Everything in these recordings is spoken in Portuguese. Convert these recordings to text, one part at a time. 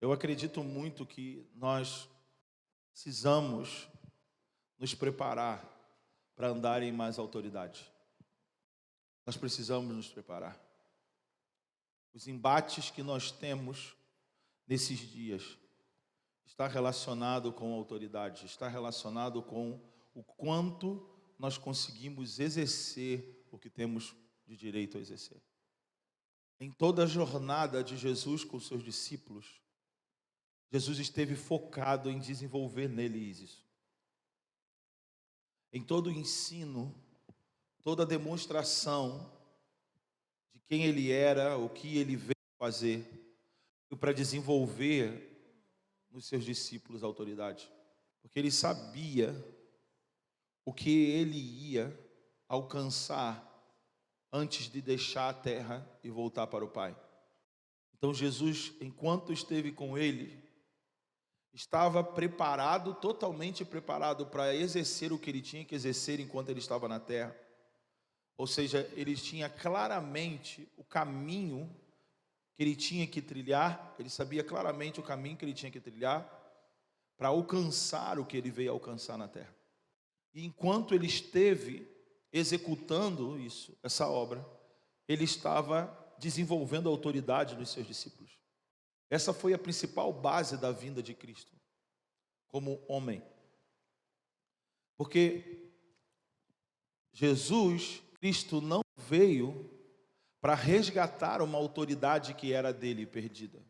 Eu acredito muito que nós precisamos nos preparar para andar em mais autoridade. Nós precisamos nos preparar. Os embates que nós temos nesses dias está relacionado com a autoridade, está relacionado com o quanto nós conseguimos exercer o que temos de direito a exercer. Em toda a jornada de Jesus com seus discípulos, Jesus esteve focado em desenvolver neles isso. Em todo o ensino, toda a demonstração de quem ele era, o que ele veio fazer, foi para desenvolver nos seus discípulos a autoridade. Porque ele sabia o que ele ia alcançar antes de deixar a terra e voltar para o Pai. Então Jesus, enquanto esteve com ele, estava preparado, totalmente preparado para exercer o que ele tinha que exercer enquanto ele estava na terra. Ou seja, ele tinha claramente o caminho que ele tinha que trilhar, ele sabia claramente o caminho que ele tinha que trilhar para alcançar o que ele veio alcançar na terra. E enquanto ele esteve executando isso, essa obra, ele estava desenvolvendo a autoridade nos seus discípulos. Essa foi a principal base da vinda de Cristo, como homem. Porque Jesus, Cristo, não veio para resgatar uma autoridade que era dele perdida.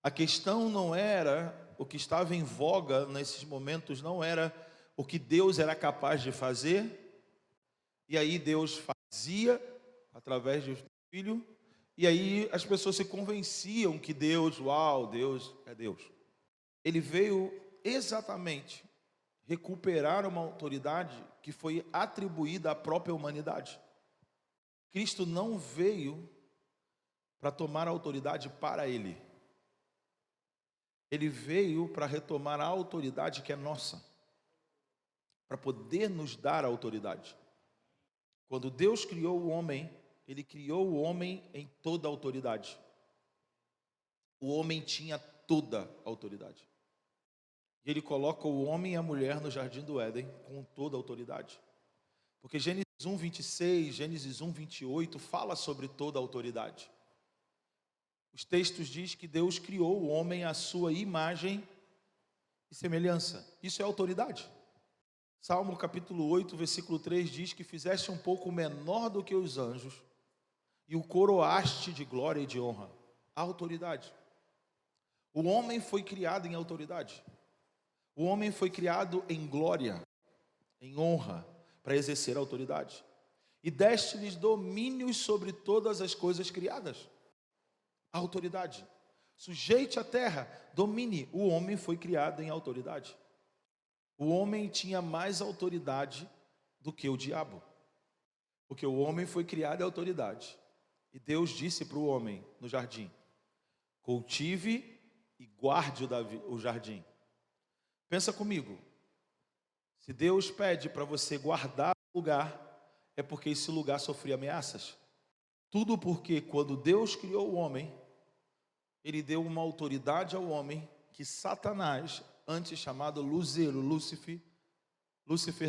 A questão não era, o que estava em voga nesses momentos, não era o que Deus era capaz de fazer, e aí Deus fazia através do Filho, e aí as pessoas se convenciam que Deus, uau, Deus é Deus. Ele veio exatamente recuperar uma autoridade que foi atribuída à própria humanidade. Cristo não veio para tomar a autoridade para ele. Ele veio para retomar a autoridade que é nossa, para poder nos dar a autoridade. Quando Deus criou o homem, ele criou o homem em toda a autoridade. O homem tinha toda a autoridade. E ele coloca o homem e a mulher no jardim do Éden com toda a autoridade. Porque Gênesis 1:26, Gênesis 1:28 fala sobre toda a autoridade. Os textos dizem que Deus criou o homem à sua imagem e semelhança. Isso é autoridade. Salmo capítulo 8, versículo 3 diz que fizeste um pouco menor do que os anjos e o coroaste de glória e de honra. A autoridade. O homem foi criado em autoridade. O homem foi criado em glória, em honra, para exercer a autoridade. E deste-lhes domínios sobre todas as coisas criadas. A autoridade. Sujeite a terra, domine. O homem foi criado em autoridade. O homem tinha mais autoridade do que o diabo. Porque o homem foi criado em autoridade. E Deus disse para o homem no jardim: cultive e guarde o jardim. Pensa comigo. Se Deus pede para você guardar o lugar, é porque esse lugar sofria ameaças. Tudo porque quando Deus criou o homem, ele deu uma autoridade ao homem que Satanás, antes chamado Lúcifer,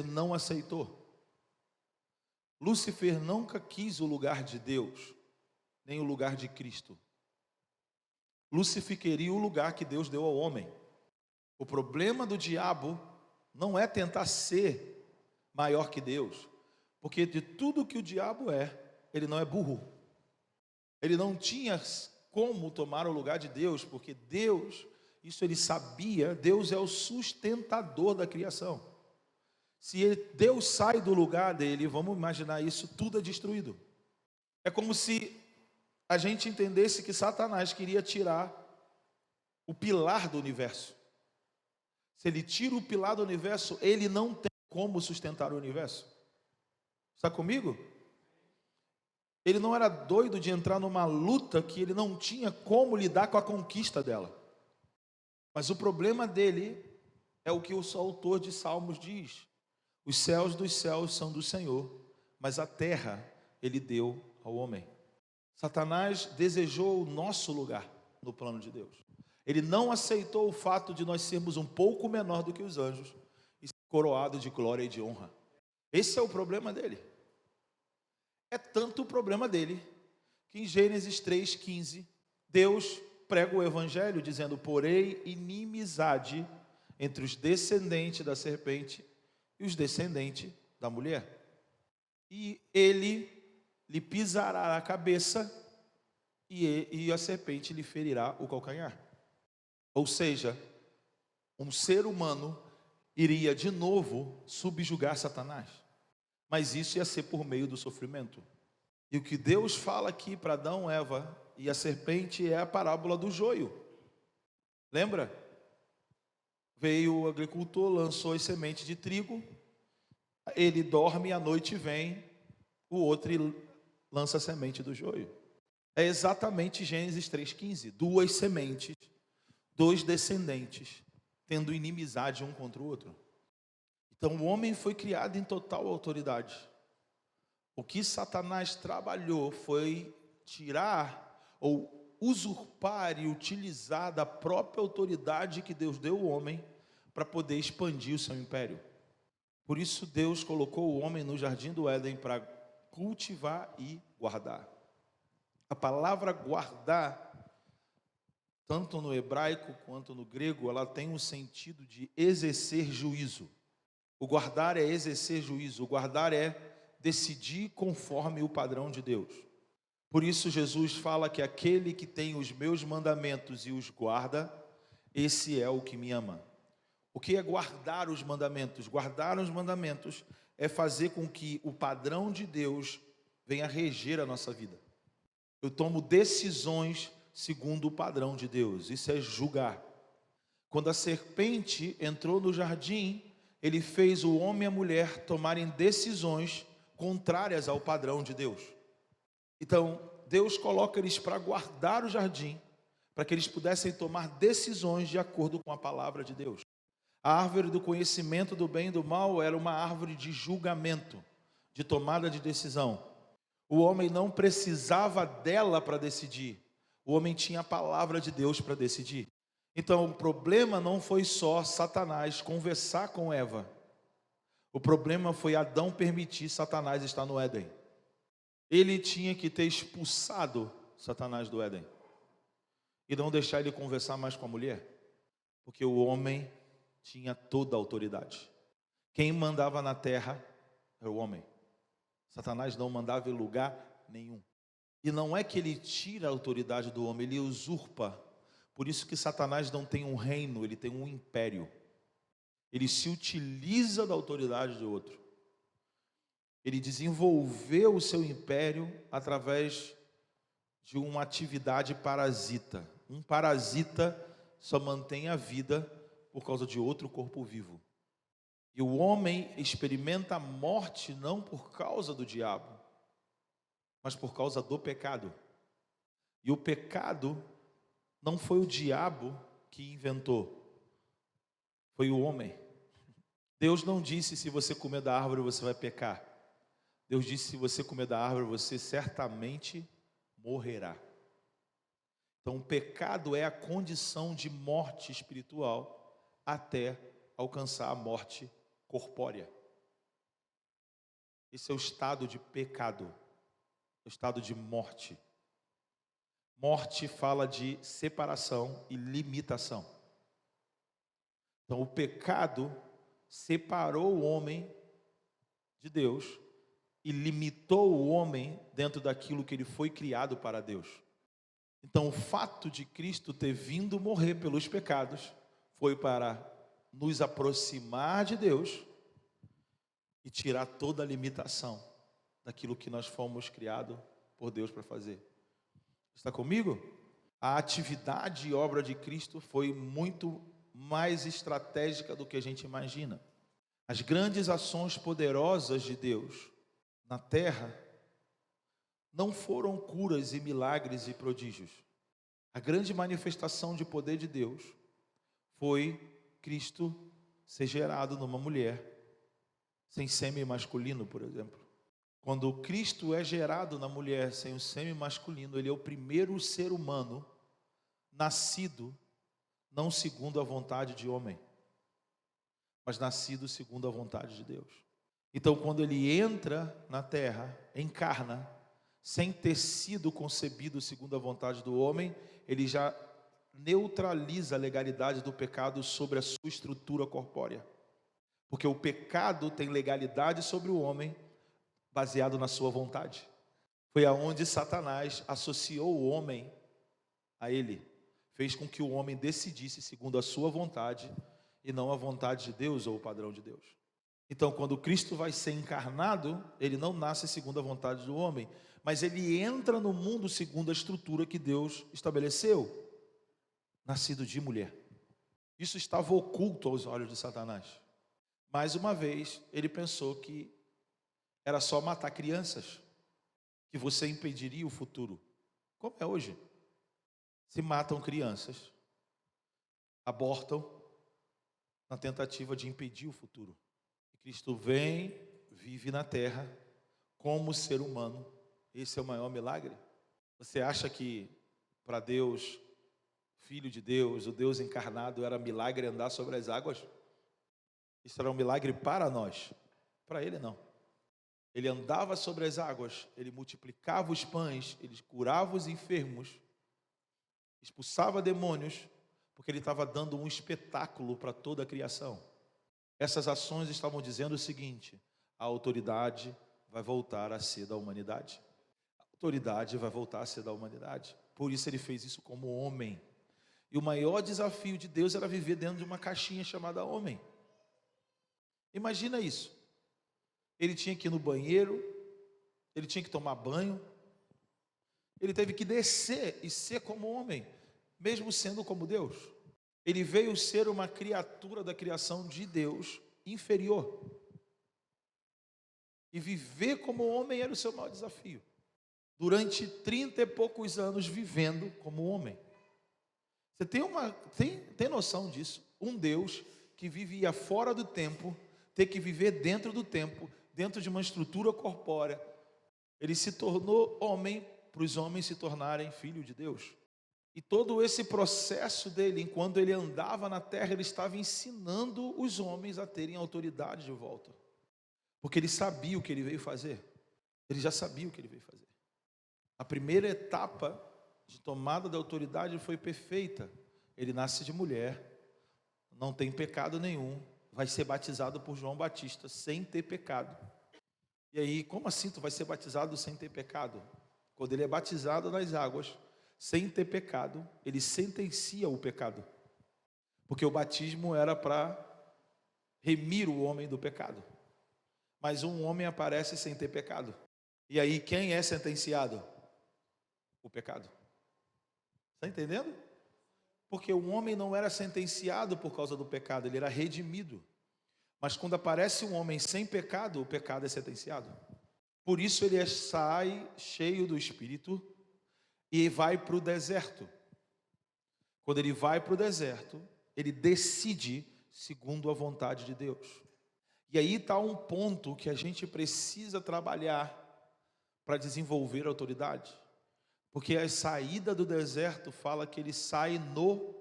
não aceitou. Lúcifer nunca quis o lugar de Deus, nem o lugar de Cristo. Lúcifer queria o lugar que Deus deu ao homem. O problema do diabo não é tentar ser maior que Deus, porque de tudo que o diabo é, ele não é burro. Ele não tinha como tomar o lugar de Deus, porque Deus, isso ele sabia, Deus é o sustentador da criação. Se Deus sai do lugar dele, vamos imaginar isso, tudo é destruído. É como se a gente entendesse que Satanás queria tirar o pilar do universo. Se ele tira o pilar do universo, ele não tem como sustentar o universo. Está comigo? Ele não era doido de entrar numa luta que ele não tinha como lidar com a conquista dela. Mas o problema dele é o que o autor de Salmos diz: os céus dos céus são do Senhor, mas a terra ele deu ao homem. Satanás desejou o nosso lugar no plano de Deus. Ele não aceitou o fato de nós sermos um pouco menor do que os anjos e ser coroado de glória e de honra. Esse é o problema dele. É tanto o problema dele que em Gênesis 3,15, Deus prega o evangelho dizendo: porém inimizade entre os descendentes da serpente e os descendentes da mulher. E ele lhe pisará a cabeça e a serpente lhe ferirá o calcanhar. Ou seja, um ser humano iria de novo subjugar Satanás. Mas isso ia ser por meio do sofrimento. E o que Deus fala aqui para Adão, Eva e a serpente é a parábola do joio. Lembra? Veio o agricultor, lançou as sementes de trigo, ele dorme, à noite vem, o outro lança a semente do joio. É exatamente Gênesis 3,15. Duas sementes, dois descendentes, tendo inimizade um contra o outro. Então o homem foi criado em total autoridade. O que Satanás trabalhou foi tirar ou usurpar e utilizar da própria autoridade que Deus deu ao homem para poder expandir o seu império. Por isso Deus colocou o homem no jardim do Éden para cultivar e guardar. A palavra guardar, tanto no hebraico quanto no grego, ela tem um sentido de exercer juízo. O guardar é exercer juízo, o guardar é decidir conforme o padrão de Deus. Por isso Jesus fala que aquele que tem os meus mandamentos e os guarda, esse é o que me ama. O que é guardar os mandamentos? Guardar os mandamentos é fazer com que o padrão de Deus venha reger a nossa vida. Eu tomo decisões segundo o padrão de Deus. Isso é julgar. Quando a serpente entrou no jardim, ele fez o homem e a mulher tomarem decisões contrárias ao padrão de Deus. Então, Deus coloca eles para guardar o jardim, para que eles pudessem tomar decisões de acordo com a palavra de Deus. A árvore do conhecimento do bem e do mal era uma árvore de julgamento, de tomada de decisão. O homem não precisava dela para decidir. O homem tinha a palavra de Deus para decidir. Então, o problema não foi só Satanás conversar com Eva. O problema foi Adão permitir Satanás estar no Éden. Ele tinha que ter expulsado Satanás do Éden e não deixar ele conversar mais com a mulher, porque o homem tinha toda a autoridade. Quem mandava na terra era o homem. Satanás não mandava em lugar nenhum. E não é que ele tira a autoridade do homem, ele usurpa. Por isso que Satanás não tem um reino, ele tem um império. Ele se utiliza da autoridade de outro. Ele desenvolveu o seu império através de uma atividade parasita. Um parasita só mantém a vida por causa de outro corpo vivo. E o homem experimenta a morte não por causa do diabo, mas por causa do pecado. E o pecado não foi o diabo que inventou, foi o homem. Deus não disse: se você comer da árvore você vai pecar. Deus disse: se você comer da árvore você certamente morrerá. Então o pecado é a condição de morte espiritual até alcançar a morte corpórea. Esse é o estado de pecado, o estado de morte. Morte fala de separação e limitação. Então o pecado separou o homem de Deus e limitou o homem dentro daquilo que ele foi criado para Deus. Então o fato de Cristo ter vindo morrer pelos pecados foi para nos aproximar de Deus e tirar toda a limitação daquilo que nós fomos criados por Deus para fazer. Está comigo? A atividade e obra de Cristo foi muito mais estratégica do que a gente imagina. As grandes ações poderosas de Deus na terra não foram curas e milagres e prodígios. A grande manifestação de poder de Deus foi Cristo ser gerado numa mulher sem sêmen masculino, por exemplo. Quando Cristo é gerado na mulher sem o sêmen masculino, ele é o primeiro ser humano nascido não segundo a vontade de homem, mas nascido segundo a vontade de Deus. Então, quando ele entra na terra, encarna, sem ter sido concebido segundo a vontade do homem, ele já neutraliza a legalidade do pecado sobre a sua estrutura corpórea. Porque o pecado tem legalidade sobre o homem, baseado na sua vontade. Foi aonde Satanás associou o homem a ele. Fez com que o homem decidisse segundo a sua vontade e não a vontade de Deus ou o padrão de Deus. Então, quando Cristo vai ser encarnado, ele não nasce segundo a vontade do homem, mas ele entra no mundo segundo a estrutura que Deus estabeleceu, nascido de mulher. Isso estava oculto aos olhos de Satanás. Mais uma vez, ele pensou que era só matar crianças, que você impediria o futuro. Como é hoje? Se matam crianças, abortam, na tentativa de impedir o futuro. E Cristo vem, vive na terra, como ser humano. Esse é o maior milagre. Você acha que para Deus, Filho de Deus, o Deus encarnado, era milagre andar sobre as águas? Isso era um milagre para nós. Para ele não. Ele andava sobre as águas, ele multiplicava os pães, ele curava os enfermos, expulsava demônios, porque ele estava dando um espetáculo para toda a criação. Essas ações estavam dizendo o seguinte: a autoridade vai voltar a ser da humanidade. A autoridade vai voltar a ser da humanidade. Por isso ele fez isso como homem. E o maior desafio de Deus era viver dentro de uma caixinha chamada homem. Imagina isso. Ele tinha que ir no banheiro, ele tinha que tomar banho, ele teve que descer e ser como homem, mesmo sendo como Deus. Ele veio ser uma criatura da criação de Deus, inferior. E viver como homem era o seu maior desafio. Durante 30 e poucos anos vivendo como homem. Você tem noção disso? Um Deus que vivia fora do tempo, ter que viver dentro do tempo, dentro de uma estrutura corpórea. Ele se tornou homem para os homens se tornarem filhos de Deus. E todo esse processo dele, enquanto ele andava na terra, ele estava ensinando os homens a terem autoridade de volta. Porque ele sabia o que ele veio fazer. Ele já sabia o que ele veio fazer. A primeira etapa de tomada da autoridade foi perfeita. Ele nasce de mulher, não tem pecado nenhum, vai ser batizado por João Batista sem ter pecado. E aí, como assim tu vai ser batizado sem ter pecado? Quando ele é batizado nas águas, sem ter pecado, ele sentencia o pecado. Porque o batismo era para remir o homem do pecado. Mas um homem aparece sem ter pecado. E aí, quem é sentenciado? O pecado. Está entendendo? Porque o homem não era sentenciado por causa do pecado, ele era redimido. Mas quando aparece um homem sem pecado, o pecado é sentenciado. Por isso ele sai cheio do Espírito e vai para o deserto. Quando ele vai para o deserto, ele decide segundo a vontade de Deus. E aí está um ponto que a gente precisa trabalhar para desenvolver a autoridade. Porque a saída do deserto fala que ele sai no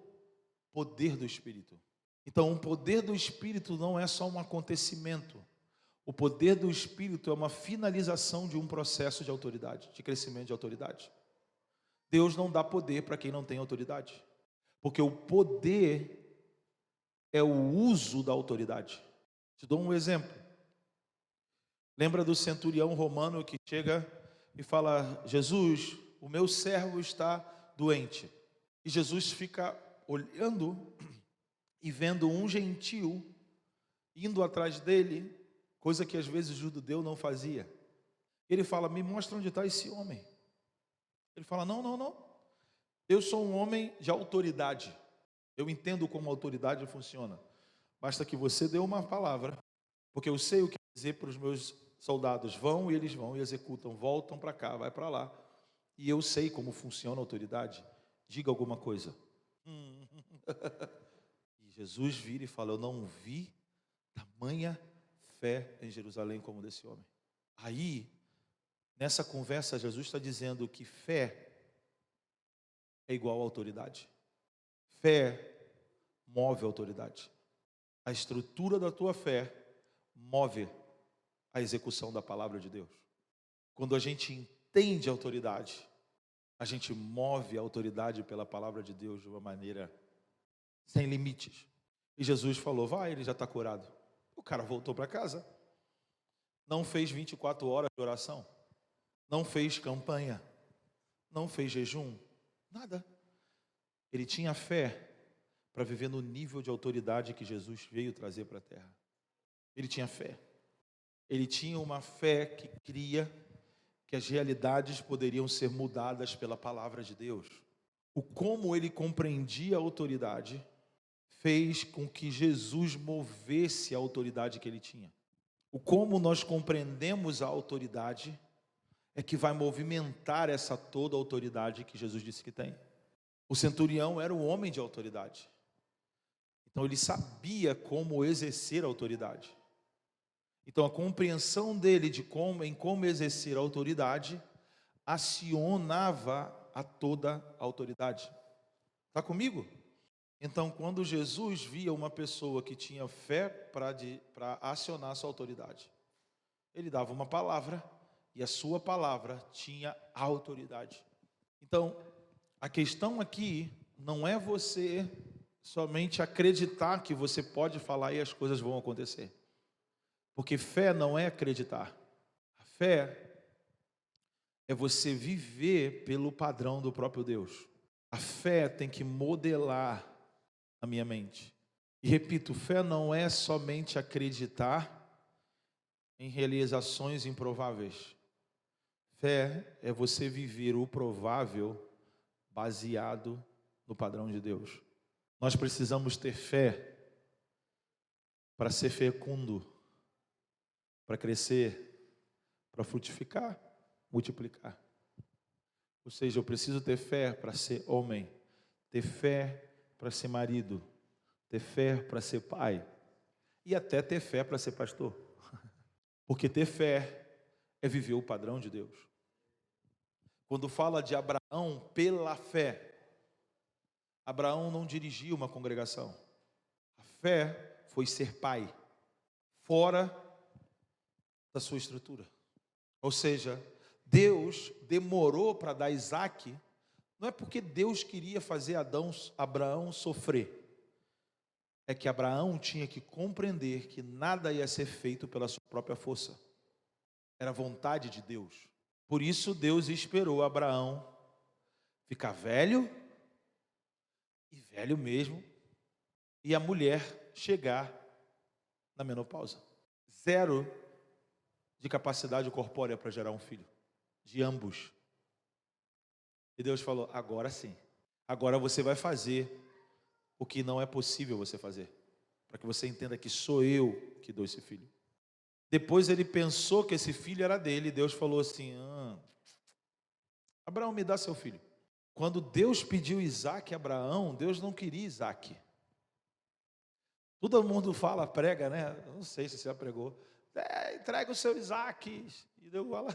poder do Espírito. Então, o poder do Espírito não é só um acontecimento. O poder do Espírito é uma finalização de um processo de autoridade, de crescimento de autoridade. Deus não dá poder para quem não tem autoridade. Porque o poder é o uso da autoridade. Te dou um exemplo. Lembra do centurião romano que chega e fala: Jesus, o meu servo está doente. E Jesus fica olhando e vendo um gentil indo atrás dele, coisa que às vezes o judeu não fazia. Ele fala: me mostra onde está esse homem. Ele fala: não. Eu sou um homem de autoridade. Eu entendo como a autoridade funciona. Basta que você dê uma palavra, porque eu sei o que dizer para os meus soldados. Vão e eles vão e executam. Voltam para cá, vai para lá. E eu sei como funciona a autoridade. Diga alguma coisa. E Jesus vira e fala: eu não vi tamanha fé em Jerusalém como desse homem. Aí, nessa conversa, Jesus está dizendo que fé é igual a autoridade. Fé move a autoridade. A estrutura da tua fé move a execução da palavra de Deus. Quando a gente entende a autoridade, a gente move a autoridade pela palavra de Deus de uma maneira sem limites. E Jesus falou, vai, ele já está curado. O cara voltou para casa. Não fez 24 horas de oração. Não fez campanha. Não fez jejum. Nada. Ele tinha fé para viver no nível de autoridade que Jesus veio trazer para a terra. Ele tinha fé. Ele tinha uma fé que cria que as realidades poderiam ser mudadas pela palavra de Deus. O como ele compreendia a autoridade fez com que Jesus movesse a autoridade que ele tinha. O como nós compreendemos a autoridade é que vai movimentar essa toda autoridade que Jesus disse que tem. O centurião era um homem de autoridade. Então ele sabia como exercer a autoridade. Então a compreensão dele de como exercer a autoridade acionava a toda a autoridade. Está comigo? Então quando Jesus via uma pessoa que tinha fé para acionar a sua autoridade, ele dava uma palavra e a sua palavra tinha autoridade. Então a questão aqui não é você somente acreditar que você pode falar e as coisas vão acontecer. Porque fé não é acreditar. A fé é você viver pelo padrão do próprio Deus. A fé tem que modelar a minha mente. E repito, fé não é somente acreditar em realizações improváveis. Fé é você viver o provável baseado no padrão de Deus. Nós precisamos ter fé para ser fecundo, para crescer, para frutificar, multiplicar. Ou seja, eu preciso ter fé para ser homem, ter fé para ser marido, ter fé para ser pai e até ter fé para ser pastor. Porque ter fé é viver o padrão de Deus. Quando fala de Abraão pela fé, Abraão não dirigiu uma congregação. A fé foi ser pai, fora da sua estrutura. Ou seja, Deus demorou para dar Isaac, não é porque Deus queria fazer Abraão sofrer, é que Abraão tinha que compreender que nada ia ser feito pela sua própria força, era vontade de Deus. Por isso Deus esperou Abraão ficar velho, e velho mesmo, e a mulher chegar na menopausa. Zero de capacidade corpórea para gerar um filho, de ambos. E Deus falou, agora sim, agora você vai fazer o que não é possível você fazer, para que você entenda que sou eu que dou esse filho. Depois ele pensou que esse filho era dele, e Deus falou assim, Abraão, me dá seu filho. Quando Deus pediu Isaac a Abraão, Deus não queria Isaac. Todo mundo fala, prega, né? Não sei se você já pregou. Entrega o seu Isaac. E Deus fala.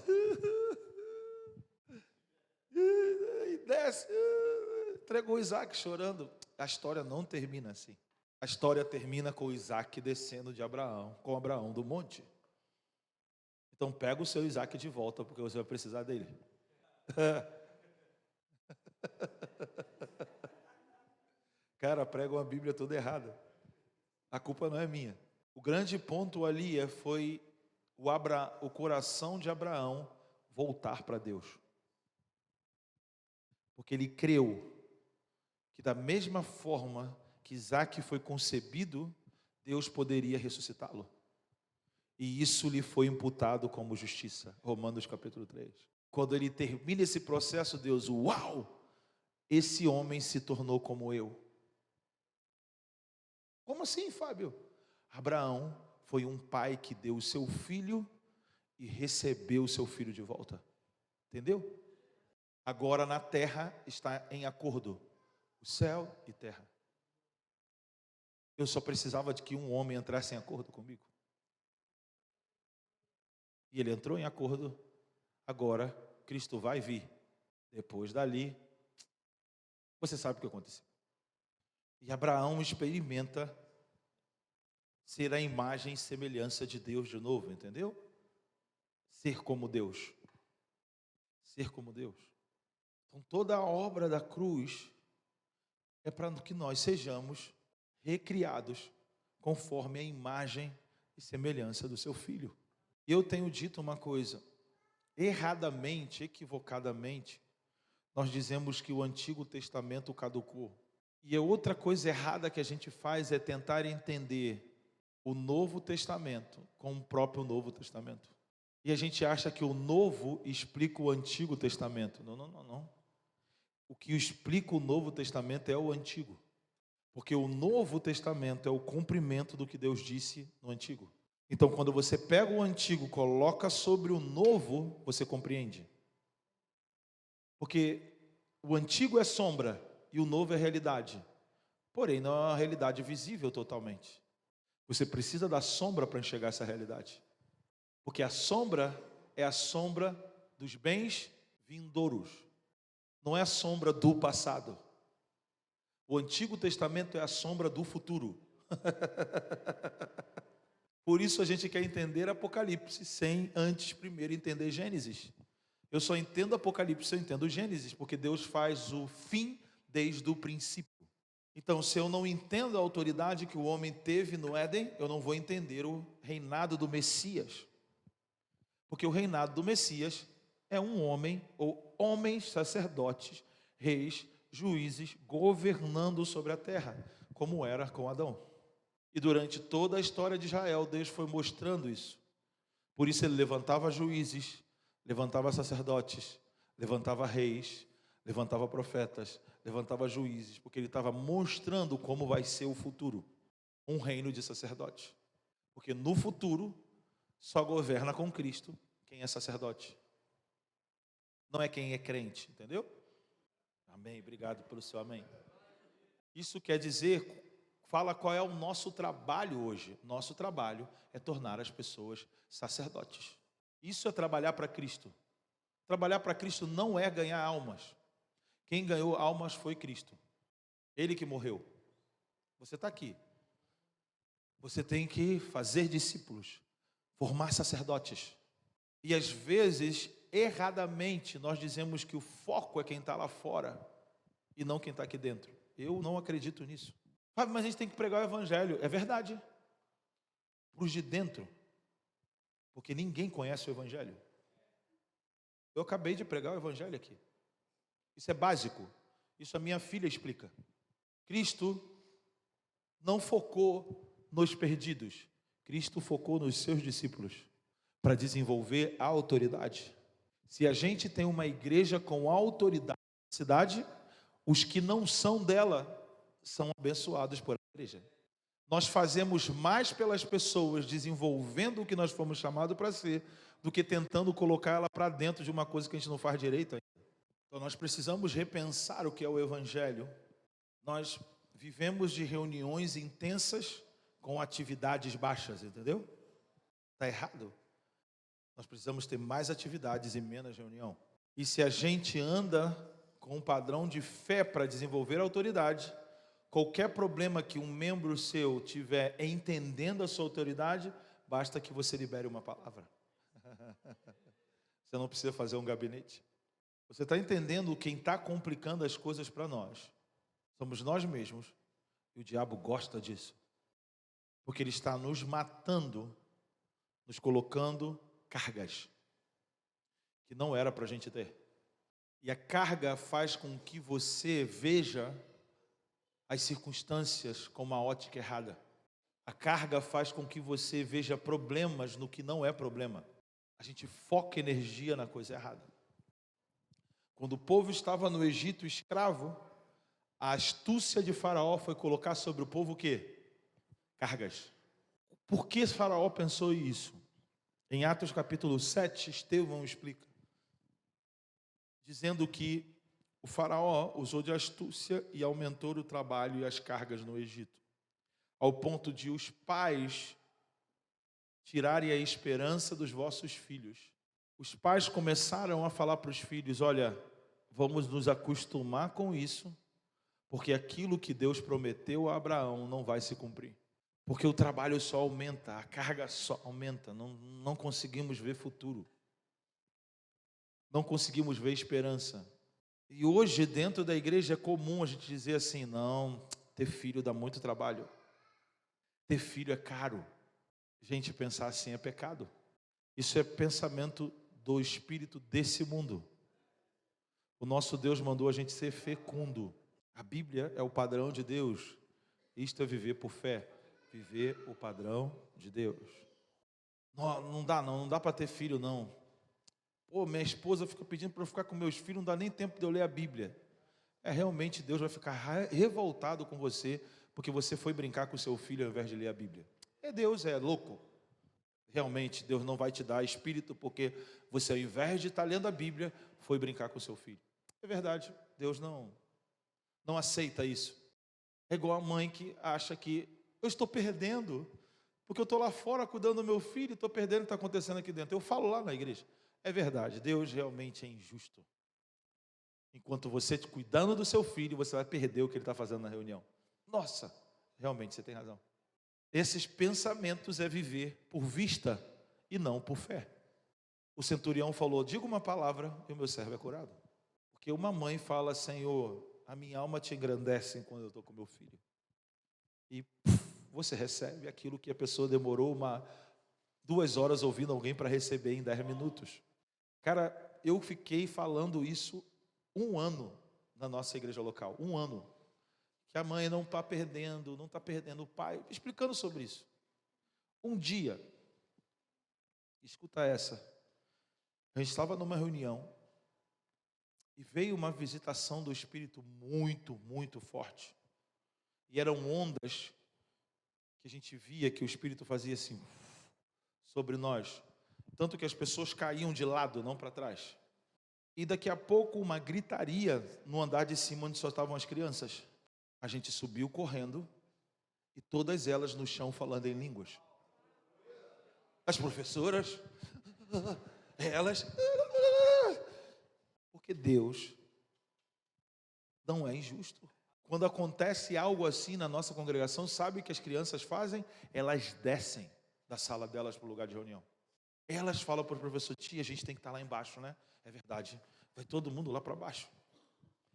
E desce. Entregou Isaac chorando. A história não termina assim. A história termina com Isaac descendo de Abraão, com Abraão do monte. Então pega o seu Isaac de volta, porque você vai precisar dele. Cara, pregam a Bíblia toda errada. A culpa não é minha. O grande ponto ali foi o coração de Abraão voltar para Deus. Porque ele creu que da mesma forma que Isaac foi concebido, Deus poderia ressuscitá-lo. E isso lhe foi imputado como justiça. Romanos capítulo 3. Quando ele termina esse processo, Deus, uau! Esse homem se tornou como eu. Como assim, Fábio? Abraão foi um pai que deu o seu filho e recebeu o seu filho de volta. Entendeu? Agora na terra está em acordo o céu e terra. Eu só precisava de que um homem entrasse em acordo comigo. E ele entrou em acordo. Agora Cristo vai vir. Depois dali, você sabe o que aconteceu. E Abraão experimenta ser a imagem e semelhança de Deus de novo, entendeu? Ser como Deus. Ser como Deus. Então toda a obra da cruz é para que nós sejamos recriados conforme a imagem e semelhança do seu Filho. E eu tenho dito uma coisa, erradamente, equivocadamente, nós dizemos que o Antigo Testamento caducou. E a outra coisa errada que a gente faz é tentar entender o Novo Testamento com o próprio Novo Testamento. E a gente acha que o Novo explica o Antigo Testamento. Não. O que explica o Novo Testamento é o Antigo. Porque o Novo Testamento é o cumprimento do que Deus disse no Antigo. Então, quando você pega o Antigo, coloca sobre o Novo, você compreende. Porque o Antigo é sombra e o Novo é realidade. Porém, não é uma realidade visível totalmente. Você precisa da sombra para enxergar essa realidade. Porque a sombra é a sombra dos bens vindouros. Não é a sombra do passado. O Antigo Testamento é a sombra do futuro. Por isso a gente quer entender Apocalipse sem antes primeiro entender Gênesis. Eu só entendo Apocalipse se eu entendo Gênesis, porque Deus faz o fim desde o princípio. Então, se eu não entendo a autoridade que o homem teve no Éden, eu não vou entender o reinado do Messias. Porque o reinado do Messias é um homem, ou homens sacerdotes, reis, juízes, governando sobre a terra, como era com Adão. E durante toda a história de Israel, Deus foi mostrando isso. Por isso ele levantava juízes, levantava sacerdotes, levantava reis, levantava profetas, levantava juízes, porque ele estava mostrando como vai ser o futuro. Um reino de sacerdotes. Porque no futuro, só governa com Cristo quem é sacerdote. Não é quem é crente, entendeu? Amém, obrigado pelo seu amém. Isso quer dizer, fala qual é o nosso trabalho hoje. Nosso trabalho é tornar as pessoas sacerdotes. Isso é trabalhar para Cristo. Trabalhar para Cristo não é ganhar almas. Quem ganhou almas foi Cristo. Ele que morreu. Você está aqui. Você tem que fazer discípulos, formar sacerdotes. E às vezes, erradamente, nós dizemos que o foco é quem está lá fora e não quem está aqui dentro. Eu não acredito nisso. Mas a gente tem que pregar o evangelho. É verdade. Para os de dentro. Porque ninguém conhece o evangelho. Eu acabei de pregar o evangelho aqui. Isso é básico. Isso a minha filha explica. Cristo não focou nos perdidos. Cristo focou nos seus discípulos para desenvolver a autoridade. Se a gente tem uma igreja com autoridade na cidade, os que não são dela são abençoados por a igreja. Nós fazemos mais pelas pessoas desenvolvendo o que nós fomos chamados para ser, do que tentando colocar ela para dentro de uma coisa que a gente não faz direito ainda. Então nós precisamos repensar o que é o evangelho. Nós vivemos de reuniões intensas com atividades baixas, entendeu? Está errado. Nós precisamos ter mais atividades e menos reunião. E se a gente anda com um padrão de fé para desenvolver a autoridade, qualquer problema que um membro seu tiver entendendo a sua autoridade, basta que você libere uma palavra. Você não precisa fazer um gabinete. Você está entendendo quem está complicando as coisas para nós? Somos nós mesmos. E o diabo gosta disso. Porque ele está nos matando, nos colocando cargas que não era para a gente ter. E a carga faz com que você veja as circunstâncias com uma ótica errada. A carga faz com que você veja problemas no que não é problema. A gente foca energia na coisa errada. Quando o povo estava no Egito escravo, a astúcia de Faraó foi colocar sobre o povo o quê? Cargas. Por que Faraó pensou isso? Em Atos capítulo 7, Estevão explica, dizendo que o Faraó usou de astúcia e aumentou o trabalho e as cargas no Egito, ao ponto de os pais tirarem a esperança dos vossos filhos. Os pais começaram a falar para os filhos, olha, vamos nos acostumar com isso, Porque aquilo que Deus prometeu a Abraão não vai se cumprir. Porque o trabalho só aumenta, a carga só aumenta, não conseguimos ver futuro. Não conseguimos ver esperança. E hoje, dentro da igreja, é comum a gente dizer assim, não, ter filho dá muito trabalho. Ter filho é caro. Gente, pensar assim é pecado. Isso é pensamento do espírito desse mundo. O nosso Deus mandou a gente ser fecundo. A Bíblia é o padrão de Deus. Isto é viver por fé. Viver o padrão de Deus. Não dá para ter filho, não. Pô, minha esposa fica pedindo para eu ficar com meus filhos, não dá nem tempo de eu ler a Bíblia. Realmente Deus vai ficar revoltado com você, porque você foi brincar com o seu filho ao invés de ler a Bíblia. Deus é louco. Realmente Deus não vai te dar espírito, porque você ao invés de estar lendo a Bíblia, foi brincar com o seu filho. É verdade, Deus não aceita isso. É igual a mãe que acha que eu estou perdendo, porque eu estou lá fora cuidando do meu filho, estou perdendo o que está acontecendo aqui dentro. Eu falo lá na igreja. É verdade, Deus realmente é injusto. Enquanto você cuidando do seu filho, você vai perder o que ele está fazendo na reunião. Nossa, realmente você tem razão. Esses pensamentos é viver por vista e não por fé. O centurião falou, diga uma palavra e o meu servo é curado. Porque uma mãe fala, Senhor, a minha alma te engrandece quando eu estou com meu filho. E você recebe aquilo que a pessoa demorou 2 horas ouvindo alguém para receber em 10 minutos. Cara, eu fiquei falando isso 1 ano na nossa igreja local. 1 ano. Que a mãe não está perdendo o pai. Explicando sobre isso. Um dia, escuta essa. A gente estava numa reunião e veio uma visitação do Espírito muito, muito forte. E eram ondas que a gente via que o Espírito fazia assim sobre nós. Tanto que as pessoas caíam de lado, não para trás. E daqui a pouco uma gritaria no andar de cima onde só estavam as crianças. A gente subiu correndo e todas elas no chão falando em línguas. As professoras, elas... Porque Deus não é injusto. Quando acontece algo assim na nossa congregação, sabe o que as crianças fazem? Elas descem da sala delas para o lugar de reunião. Elas falam para o professor, tia, a gente tem que estar lá embaixo, né? É verdade, vai todo mundo lá para baixo.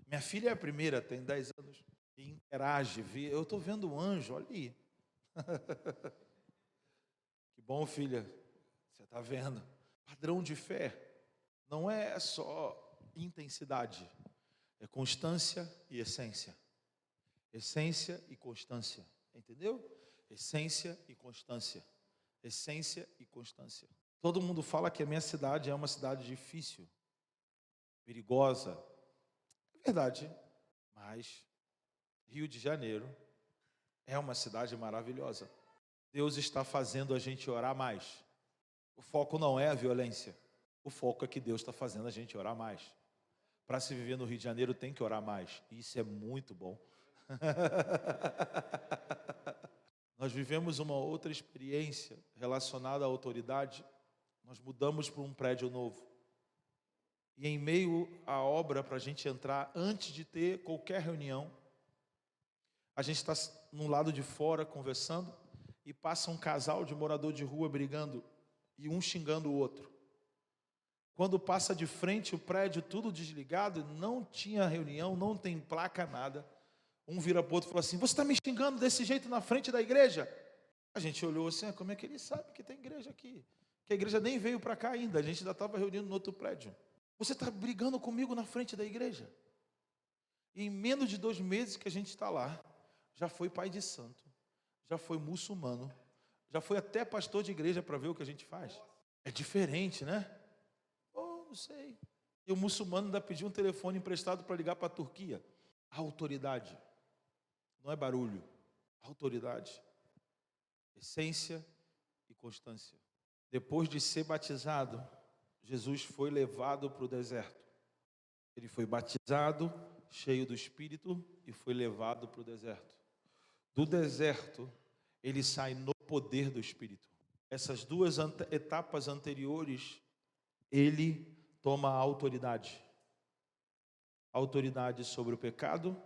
Minha filha é a primeira, tem 10 anos, e interage, eu estou vendo um anjo, olha aí. Que bom, filha, você está vendo. Padrão de fé não é só intensidade, é constância e essência. Essência e constância, entendeu? Essência e constância. Essência e constância. Todo mundo fala que a minha cidade é uma cidade difícil, perigosa. É verdade, mas Rio de Janeiro é uma cidade maravilhosa. Deus está fazendo a gente orar mais. O foco não é a violência. O foco é que Deus está fazendo a gente orar mais. Para se viver no Rio de Janeiro tem que orar mais. Isso é muito bom. Nós vivemos uma outra experiência relacionada à autoridade. Nós mudamos para um prédio novo. E em meio à obra, para a gente entrar, antes de ter qualquer reunião, a gente está no lado de fora conversando e passa um casal de morador de rua brigando e um xingando o outro. Quando passa de frente o prédio, tudo desligado, não tinha reunião, não tem placa, nada. Um vira para o outro e fala assim, você está me xingando desse jeito na frente da igreja? A gente olhou assim, como é que ele sabe que tem igreja aqui? Que a igreja nem veio para cá ainda, a gente ainda estava reunindo no outro prédio. Você está brigando comigo na frente da igreja? E em menos de 2 meses que a gente está lá, já foi pai de santo, já foi muçulmano, já foi até pastor de igreja para ver o que a gente faz. É diferente, né? Não sei. E o muçulmano ainda pediu um telefone emprestado para ligar para a Turquia. A autoridade. Não é barulho. A autoridade. Essência e constância. Depois de ser batizado, Jesus foi levado para o deserto. Ele foi batizado, cheio do Espírito, e foi levado para o deserto. Do deserto, ele sai no poder do Espírito. Essas 2 etapas anteriores, ele toma a autoridade. Autoridade sobre o pecado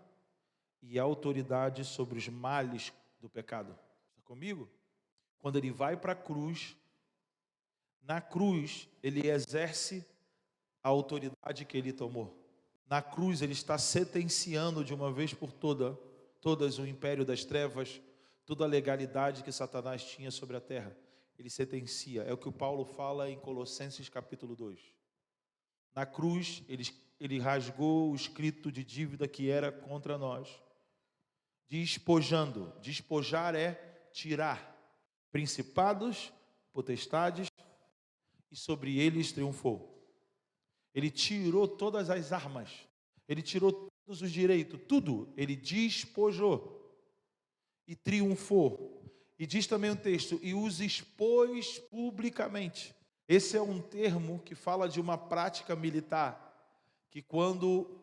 e autoridade sobre os males do pecado. Está comigo? Quando ele vai para a cruz, na cruz ele exerce a autoridade que ele tomou. Na cruz ele está sentenciando de uma vez por todas o império das trevas, toda a legalidade que Satanás tinha sobre a terra. Ele sentencia, é o que o Paulo fala em Colossenses capítulo 2. Na cruz ele rasgou o escrito de dívida que era contra nós, despojando. Despojar é tirar. Principados, potestades, e sobre eles triunfou. Ele tirou todas as armas, ele tirou todos os direitos, tudo, ele despojou e triunfou. E diz também o texto, e os expôs publicamente. Esse é um termo que fala de uma prática militar, que quando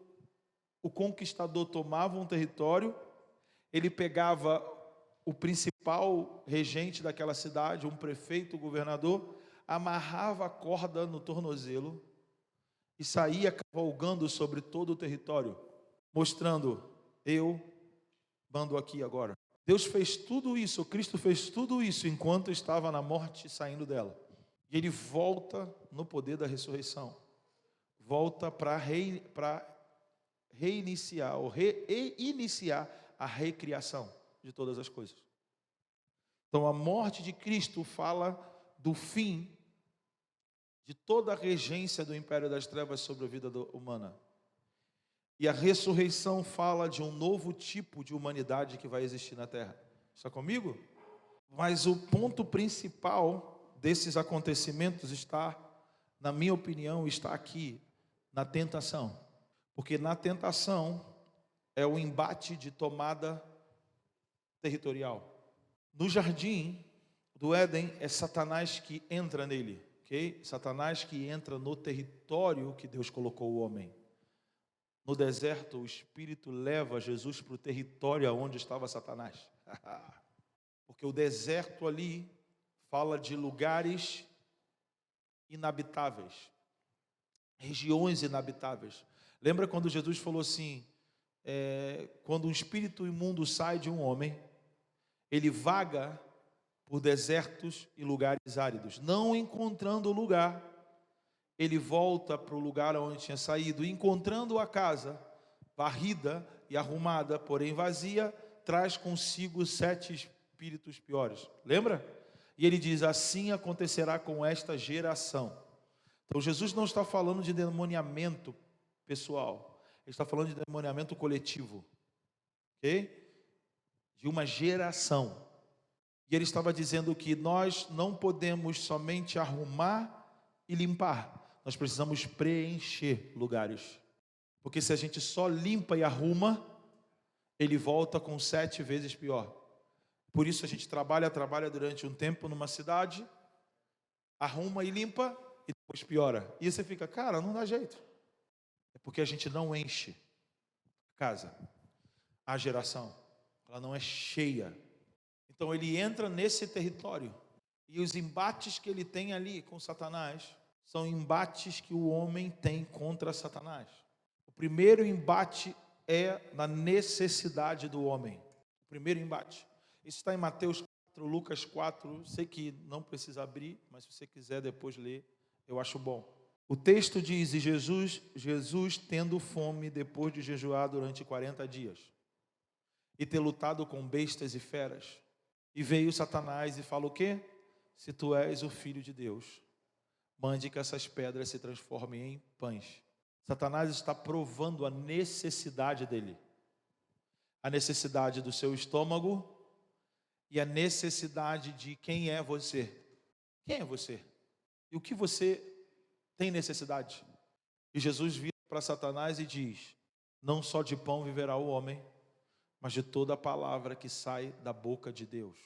o conquistador tomava um território, ele pegava o principal regente daquela cidade, um prefeito, um governador, amarrava a corda no tornozelo e saía cavalgando sobre todo o território, mostrando, eu mando aqui agora. Deus fez tudo isso, Cristo fez tudo isso enquanto estava na morte saindo dela. E ele volta no poder da ressurreição. Volta para reiniciar, ou reiniciar a recriação de todas as coisas. Então a morte de Cristo fala do fim de toda a regência do império das trevas sobre a vida humana. E a ressurreição fala de um novo tipo de humanidade que vai existir na terra. Está comigo? Mas o ponto principal desses acontecimentos está, na minha opinião, está aqui, na tentação. Porque na tentação é o embate de tomada territorial. No jardim do Éden é Satanás que entra nele. Okay? Satanás que entra no território que Deus colocou o homem. No deserto, o Espírito leva Jesus para o território onde estava Satanás. Porque o deserto ali fala de lugares inabitáveis, regiões inabitáveis. Lembra quando Jesus falou assim, quando um espírito imundo sai de um homem, ele vaga por desertos e lugares áridos, não encontrando lugar, ele volta para o lugar onde tinha saído, encontrando a casa varrida e arrumada, porém vazia, traz consigo 7 espíritos piores. Lembra? E ele diz, assim acontecerá com esta geração. Então Jesus não está falando de demoniamento pessoal, ele está falando de demoniamento coletivo, ok? De uma geração. E ele estava dizendo que nós não podemos somente arrumar e limpar, nós precisamos preencher lugares. Porque se a gente só limpa e arruma, ele volta com 7 vezes pior. Por isso a gente trabalha durante um tempo numa cidade, arruma e limpa e depois piora. E você fica, cara, não dá jeito. É porque a gente não enche a casa. A geração, ela não é cheia. Então ele entra nesse território. E os embates que ele tem ali com Satanás são embates que o homem tem contra Satanás. O primeiro embate é na necessidade do homem. O primeiro embate. Isso está em Mateus 4, Lucas 4. Sei que não precisa abrir, mas se você quiser depois ler, eu acho bom. O texto diz, e Jesus tendo fome depois de jejuar durante 40 dias e ter lutado com bestas e feras. E veio Satanás e falou o quê? Se tu és o Filho de Deus, mande que essas pedras se transformem em pães. Satanás está provando a necessidade dele. A necessidade do seu estômago e a necessidade de quem é você. Quem é você? E o que você tem necessidade? E Jesus vira para Satanás e diz, não só de pão viverá o homem, mas de toda a palavra que sai da boca de Deus.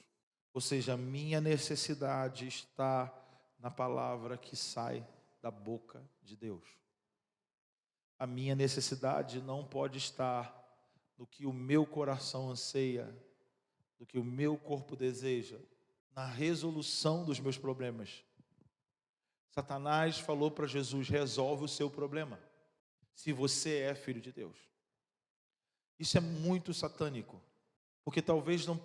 Ou seja, a minha necessidade está na palavra que sai da boca de Deus. A minha necessidade não pode estar no que o meu coração anseia, no que o meu corpo deseja, na resolução dos meus problemas. Satanás falou para Jesus, resolve o seu problema, se você é filho de Deus. Isso é muito satânico, porque talvez não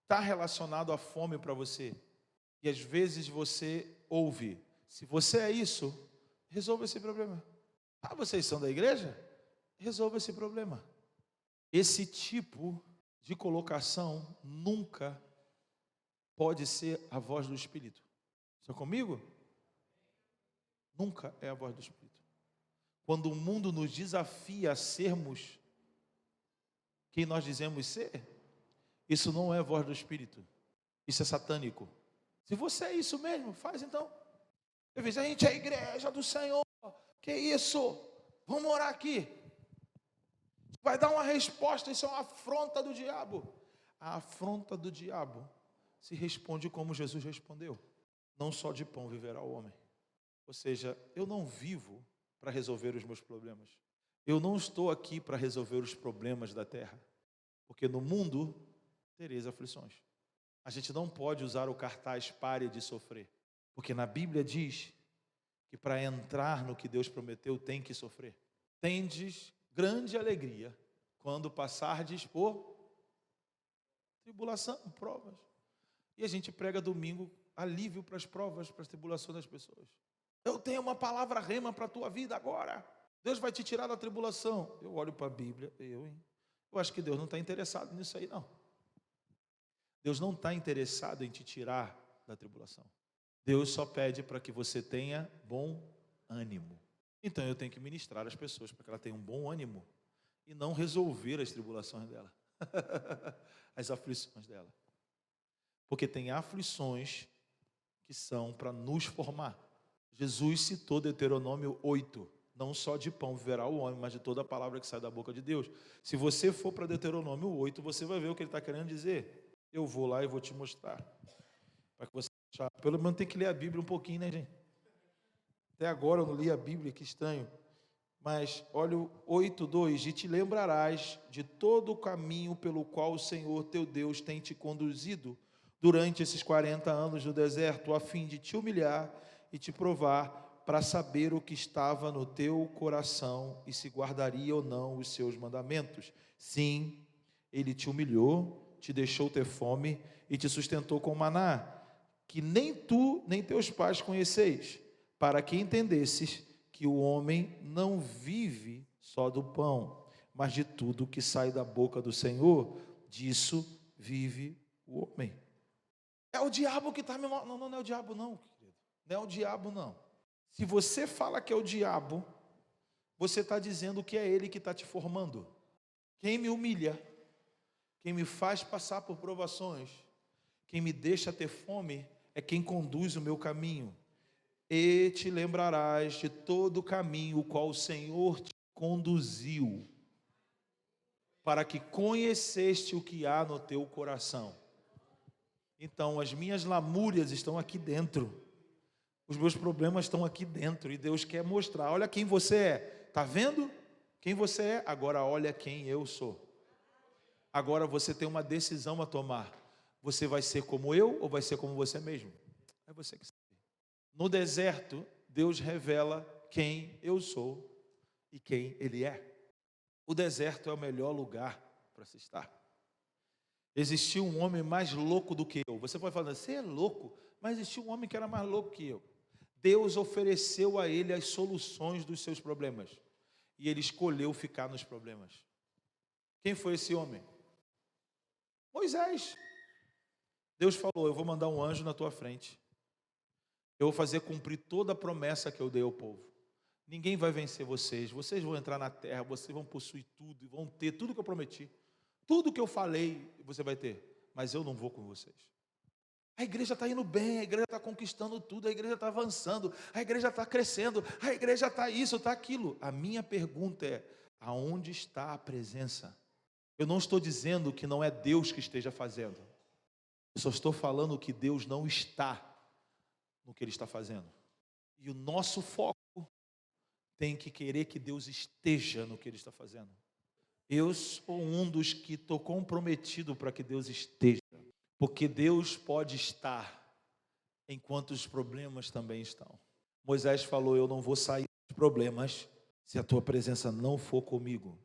está relacionado à fome para você. E às vezes você ouve, se você é isso, resolva esse problema. Ah, vocês são da igreja? Resolva esse problema. Esse tipo de colocação nunca pode ser a voz do Espírito. Estão comigo? Nunca é a voz do Espírito. Quando o mundo nos desafia a sermos quem nós dizemos ser, isso não é a voz do Espírito. Isso é satânico. Se você é isso mesmo, faz então. Eu vejo, a gente é a igreja do Senhor. Que isso? Vamos orar aqui. Vai dar uma resposta, isso é uma afronta do diabo. A afronta do diabo se responde como Jesus respondeu. Não só de pão viverá o homem. Ou seja, eu não vivo para resolver os meus problemas. Eu não estou aqui para resolver os problemas da terra. Porque no mundo tereis aflições. A gente não pode usar o cartaz pare de sofrer. Porque na Bíblia diz que para entrar no que Deus prometeu tem que sofrer. Tendes grande alegria quando passardes por tribulação, provas. E a gente prega domingo alívio para as provas, para as tribulações das pessoas. Eu tenho uma palavra rema para a tua vida agora. Deus vai te tirar da tribulação. Eu olho para a Bíblia, eu acho que Deus não está interessado nisso aí, não. Deus não está interessado em te tirar da tribulação. Deus só pede para que você tenha bom ânimo. Então eu tenho que ministrar as pessoas para que ela tenha um bom ânimo e não resolver as tribulações dela, as aflições dela. Porque tem aflições que são para nos formar. Jesus citou Deuteronômio 8, não só de pão viverá o homem, mas de toda a palavra que sai da boca de Deus. Se você for para Deuteronômio 8, você vai ver o que ele está querendo dizer. Eu vou lá e vou te mostrar. Para que você, pelo menos tem que ler a Bíblia um pouquinho, né, gente? Até agora eu não li a Bíblia, que estranho. Mas olha o 8:2, e te lembrarás de todo o caminho pelo qual o Senhor teu Deus tem te conduzido durante esses 40 anos no deserto, a fim de te humilhar e te provar, para saber o que estava no teu coração e se guardaria ou não os seus mandamentos. Sim, ele te humilhou, te deixou ter fome e te sustentou com maná, que nem tu nem teus pais conheceis, para que entendesses que o homem não vive só do pão, mas de tudo que sai da boca do Senhor, disso vive o homem. É o diabo que está me... Não é o diabo não, querido. Não é o diabo não. Se você fala que é o diabo, você está dizendo que é ele que está te formando. Quem me humilha, quem me faz passar por provações, quem me deixa ter fome, é quem conduz o meu caminho. E te lembrarás de todo o caminho o qual o Senhor te conduziu, para que conheceste o que há no teu coração. Então, as minhas lamúrias estão aqui dentro, os meus problemas estão aqui dentro, e Deus quer mostrar, olha quem você é, está vendo quem você é? Agora olha quem eu sou. Agora você tem uma decisão a tomar, você vai ser como eu ou vai ser como você mesmo? É você que sabe. No deserto, Deus revela quem eu sou e quem Ele é. O deserto é o melhor lugar para se estar. Existiu um homem mais louco do que eu. Você pode falar, você é louco, mas existiu um homem que era mais louco que eu. Deus ofereceu a ele as soluções dos seus problemas. E ele escolheu ficar nos problemas. Quem foi esse homem? Moisés. Deus falou, eu vou mandar um anjo na tua frente. Eu vou fazer cumprir toda a promessa que eu dei ao povo. Ninguém vai vencer vocês. Vocês vão entrar na terra, vocês vão possuir tudo, e vão ter tudo que eu prometi. Tudo que eu falei, você vai ter. Mas eu não vou com vocês. A igreja está indo bem, a igreja está conquistando tudo, a igreja está avançando, a igreja está crescendo, a igreja está isso, está aquilo. A minha pergunta é, aonde está a presença? Eu não estou dizendo que não é Deus que esteja fazendo. Eu só estou falando que Deus não está no que Ele está fazendo. E o nosso foco tem que querer que Deus esteja no que Ele está fazendo. Eu sou um dos que estou comprometido para que Deus esteja. Porque Deus pode estar enquanto os problemas também estão. Moisés falou, eu não vou sair dos problemas se a tua presença não for comigo.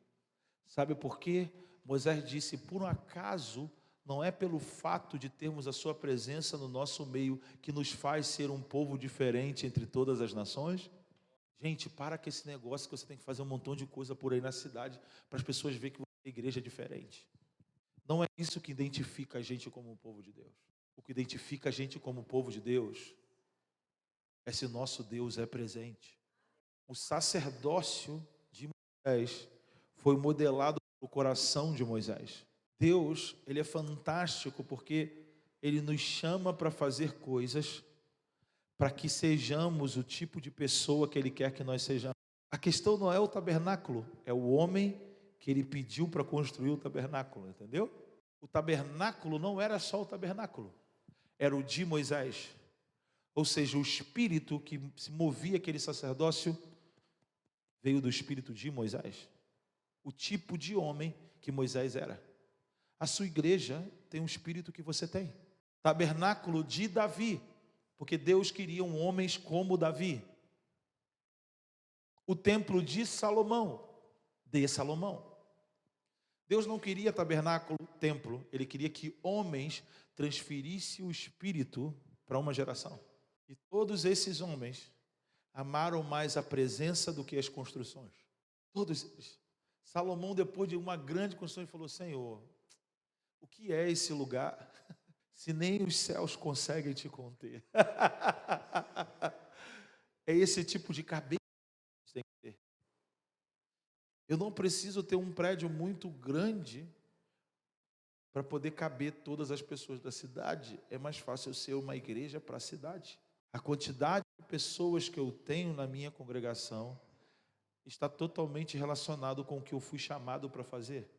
Sabe por quê? Moisés disse: por um acaso, não é pelo fato de termos a sua presença no nosso meio que nos faz ser um povo diferente entre todas as nações? Gente, para com esse negócio que você tem que fazer um montão de coisa por aí na cidade para as pessoas verem que você é igreja diferente. Não é isso que identifica a gente como um povo de Deus. O que identifica a gente como povo de Deus é se nosso Deus é presente. O sacerdócio de Moisés foi modelado pelo coração de Moisés. Deus, ele é fantástico porque ele nos chama para fazer coisas para que sejamos o tipo de pessoa que ele quer que nós sejamos. A questão não é o tabernáculo, é o homem que ele pediu para construir o tabernáculo, entendeu? O tabernáculo não era só o tabernáculo, era o de Moisés. Ou seja, o espírito que se movia aquele sacerdócio veio do espírito de Moisés. O tipo de homem que Moisés era. A sua igreja tem um espírito que você tem. Tabernáculo de Davi, porque Deus queria homens como Davi. O templo de Salomão, de Salomão. Deus não queria tabernáculo, templo, ele queria que homens transferissem o espírito para uma geração. E todos esses homens amaram mais a presença do que as construções. Todos eles. Salomão, depois de uma grande construção, falou: Senhor, o que é esse lugar, se nem os céus conseguem te conter? É esse tipo de cabeça que você tem que ter. Eu não preciso ter um prédio muito grande para poder caber todas as pessoas da cidade. É mais fácil eu ser uma igreja para a cidade. A quantidade de pessoas que eu tenho na minha congregação está totalmente relacionado com o que eu fui chamado para fazer.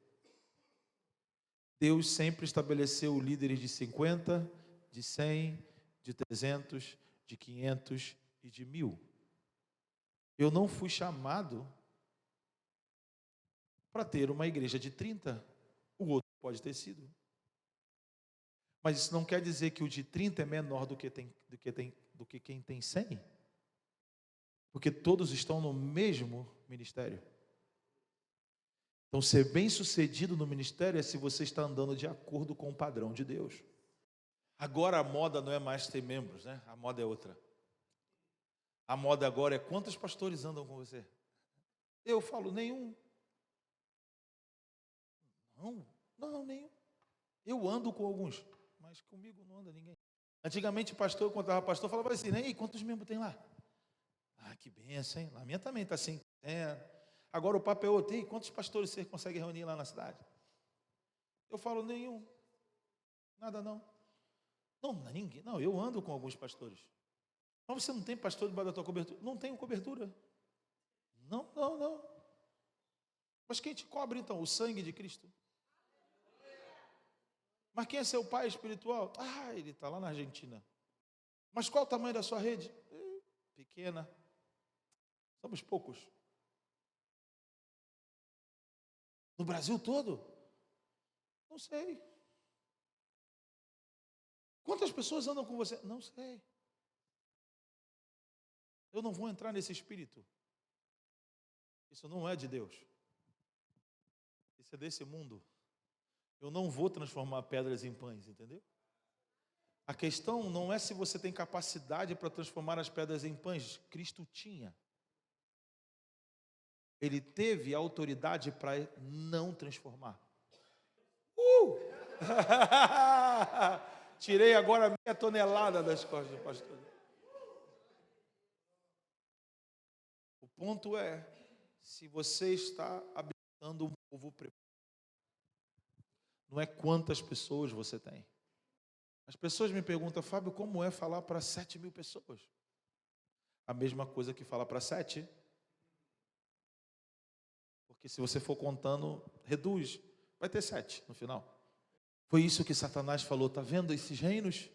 Deus sempre estabeleceu líderes de 50, de 100, de 300, de 500 e de 1000. Eu não fui chamado para ter uma igreja de 30. O outro pode ter sido. Mas isso não quer dizer que o de 30 é menor do que quem tem 100. Porque todos estão no mesmo ministério. Então, ser bem-sucedido no ministério é se você está andando de acordo com o padrão de Deus. Agora a moda não é mais ter membros, né? A moda é outra. A moda agora é quantos pastores andam com você? Eu falo, nenhum. Não, nenhum. Eu ando com alguns, mas comigo não anda ninguém. Antigamente, pastor, quando estava pastor, falava assim, e quantos membros tem lá? Ah, que benção, hein? A minha também está assim. Agora o papo é outro. E quantos pastores você consegue reunir lá na cidade? Eu falo, nenhum. Nada não. Não, ninguém. Não, eu ando com alguns pastores. Mas você não tem pastor debaixo da tua cobertura? Não tenho cobertura. Não. Mas quem te cobre então? O sangue de Cristo. Mas quem é seu pai espiritual? Ah, ele está lá na Argentina. Mas qual o tamanho da sua rede? Pequena. Somos poucos. No Brasil todo? Não sei. Quantas pessoas andam com você? Não sei. Eu não vou entrar nesse espírito. Isso não é de Deus. Isso é desse mundo. Eu não vou transformar pedras em pães, entendeu? A questão não é se você tem capacidade para transformar as pedras em pães. Cristo tinha. Ele teve a autoridade para não transformar. Tirei agora meia tonelada das costas do pastor. O ponto é, se você está habitando um povo preparado, não é quantas pessoas você tem. As pessoas me perguntam, Fábio, como é falar para 7.000 pessoas? A mesma coisa que falar para 7. Porque se você for contando, reduz, vai ter 7 no final. Foi isso que Satanás falou, está vendo esses reinos?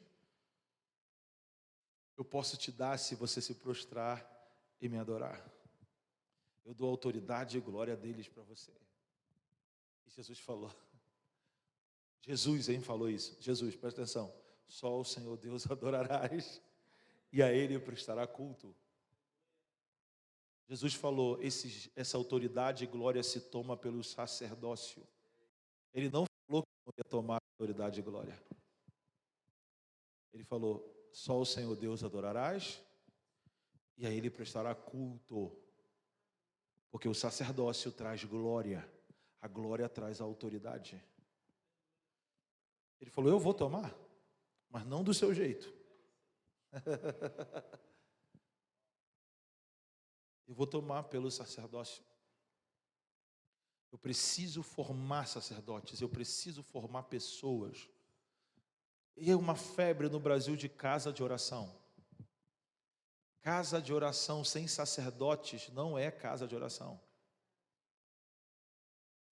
Eu posso te dar se você se prostrar e me adorar. Eu dou autoridade e glória deles para você. E Jesus falou. Jesus, falou isso. Jesus, presta atenção. Só o Senhor Deus adorarás e a Ele prestará culto. Jesus falou, essa autoridade e glória se toma pelo sacerdócio. Ele não falou que não ia tomar autoridade e glória. Ele falou, só o Senhor Deus adorarás, e a Ele prestará culto. Porque o sacerdócio traz glória, a glória traz a autoridade. Ele falou, eu vou tomar, mas não do seu jeito. Eu vou tomar pelo sacerdócio. Eu preciso formar sacerdotes, eu preciso formar pessoas. E é uma febre no Brasil de casa de oração. Casa de oração sem sacerdotes não é casa de oração.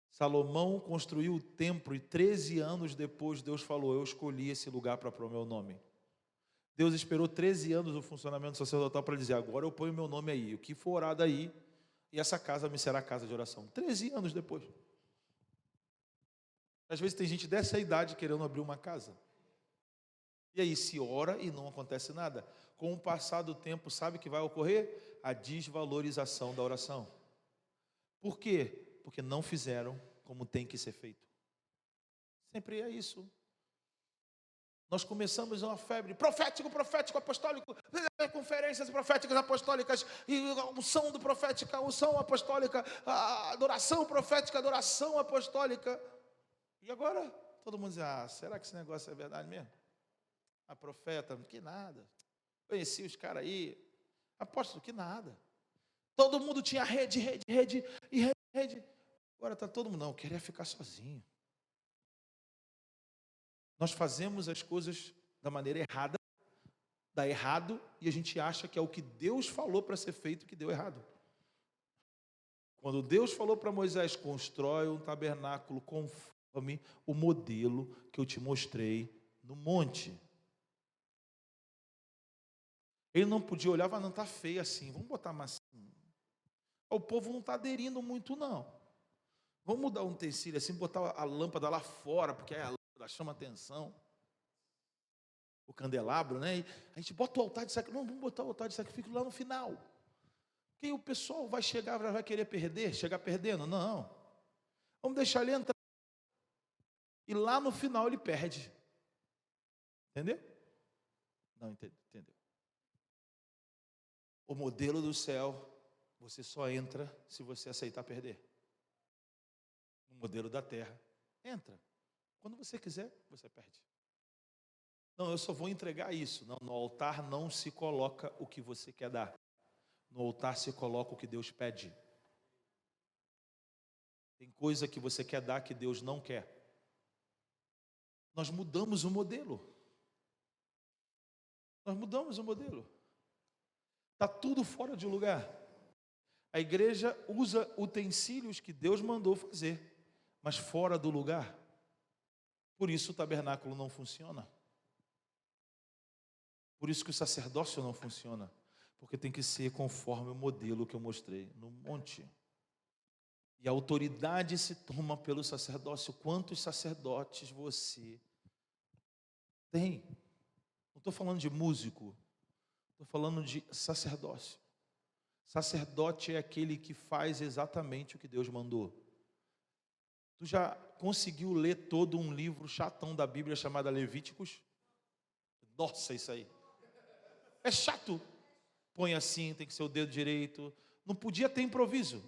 Salomão construiu o templo e 13 anos depois Deus falou, eu escolhi esse lugar para pôr o meu nome. Deus esperou 13 anos do funcionamento sacerdotal para dizer, agora eu ponho meu nome aí, o que for orado aí, e essa casa me será casa de oração. 13 anos depois. Às vezes tem gente dessa idade querendo abrir uma casa. E aí se ora e não acontece nada. Com o passar do tempo, sabe o que vai ocorrer? A desvalorização da oração. Por quê? Porque não fizeram como tem que ser feito. Sempre é isso. Nós começamos uma febre, profético, apostólico, conferências proféticas apostólicas, e unção do profética, unção apostólica, adoração profética, adoração apostólica. E agora, todo mundo diz, será que esse negócio é verdade mesmo? A profeta, que nada. Conheci os caras aí, apóstolo, que nada. Todo mundo tinha rede. Agora está todo mundo, não, eu queria ficar sozinho. Nós fazemos as coisas da maneira errada, dá errado, e a gente acha que é o que Deus falou para ser feito que deu errado. Quando Deus falou para Moisés, constrói um tabernáculo conforme o modelo que eu te mostrei no monte. Ele não podia olhar e falar, não, está feio assim, vamos botar mais. O povo não está aderindo muito, não. Vamos mudar um utensílio assim, botar a lâmpada lá fora, porque a lâmpada chama atenção. O candelabro, né? E a gente bota o altar de sacrifício. Não, vamos botar o altar de sacrifício lá no final. Porque o pessoal vai chegar, vai querer perder, chegar perdendo. Não. Vamos deixar ele entrar. E lá no final ele perde. Entendeu? Não, entendeu. O modelo do céu, você só entra se você aceitar perder. O modelo da terra, entra. Quando você quiser, você perde. Não, eu só vou entregar isso. Não, no altar não se coloca o que você quer dar. No altar se coloca o que Deus pede. Tem coisa que você quer dar que Deus não quer. Nós mudamos o modelo. Está tudo fora de lugar. A igreja usa utensílios que Deus mandou fazer, mas fora do lugar. Por isso o tabernáculo não funciona. Por isso que o sacerdócio não funciona. Porque tem que ser conforme o modelo que eu mostrei no monte. E a autoridade se toma pelo sacerdócio. Quantos sacerdotes você tem? Não estou falando de músico. Estou falando de sacerdócio. Sacerdote é aquele que faz exatamente o que Deus mandou. Tu já conseguiu ler todo um livro chatão da Bíblia chamado Levíticos? Nossa, isso aí. É chato. Põe assim, tem que ser o dedo direito. Não podia ter improviso.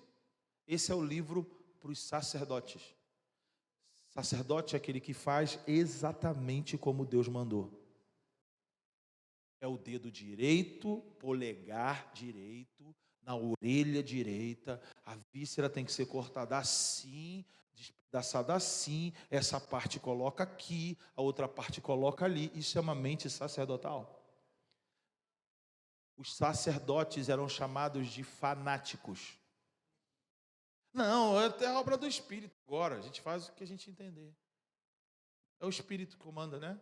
Esse é o livro para os sacerdotes. Sacerdote é aquele que faz exatamente como Deus mandou. É o dedo direito, polegar direito, na orelha direita, a víscera tem que ser cortada assim, despedaçada assim, essa parte coloca aqui, a outra parte coloca ali. Isso é uma mente sacerdotal. Os sacerdotes eram chamados de fanáticos. Não, é a obra do Espírito agora, a gente faz o que a gente entender. É o Espírito que comanda, né?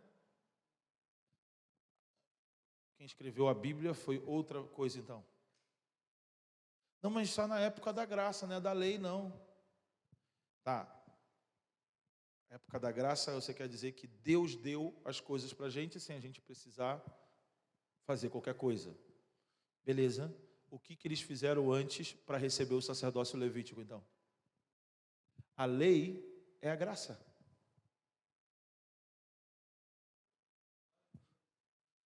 Quem escreveu a Bíblia foi outra coisa então. Não, mas só na época da graça, não é da lei não. Tá. Época da graça, você quer dizer que Deus deu as coisas para a gente sem a gente precisar fazer qualquer coisa. Beleza. o que eles fizeram antes para receber o sacerdócio levítico, então? A lei é a graça.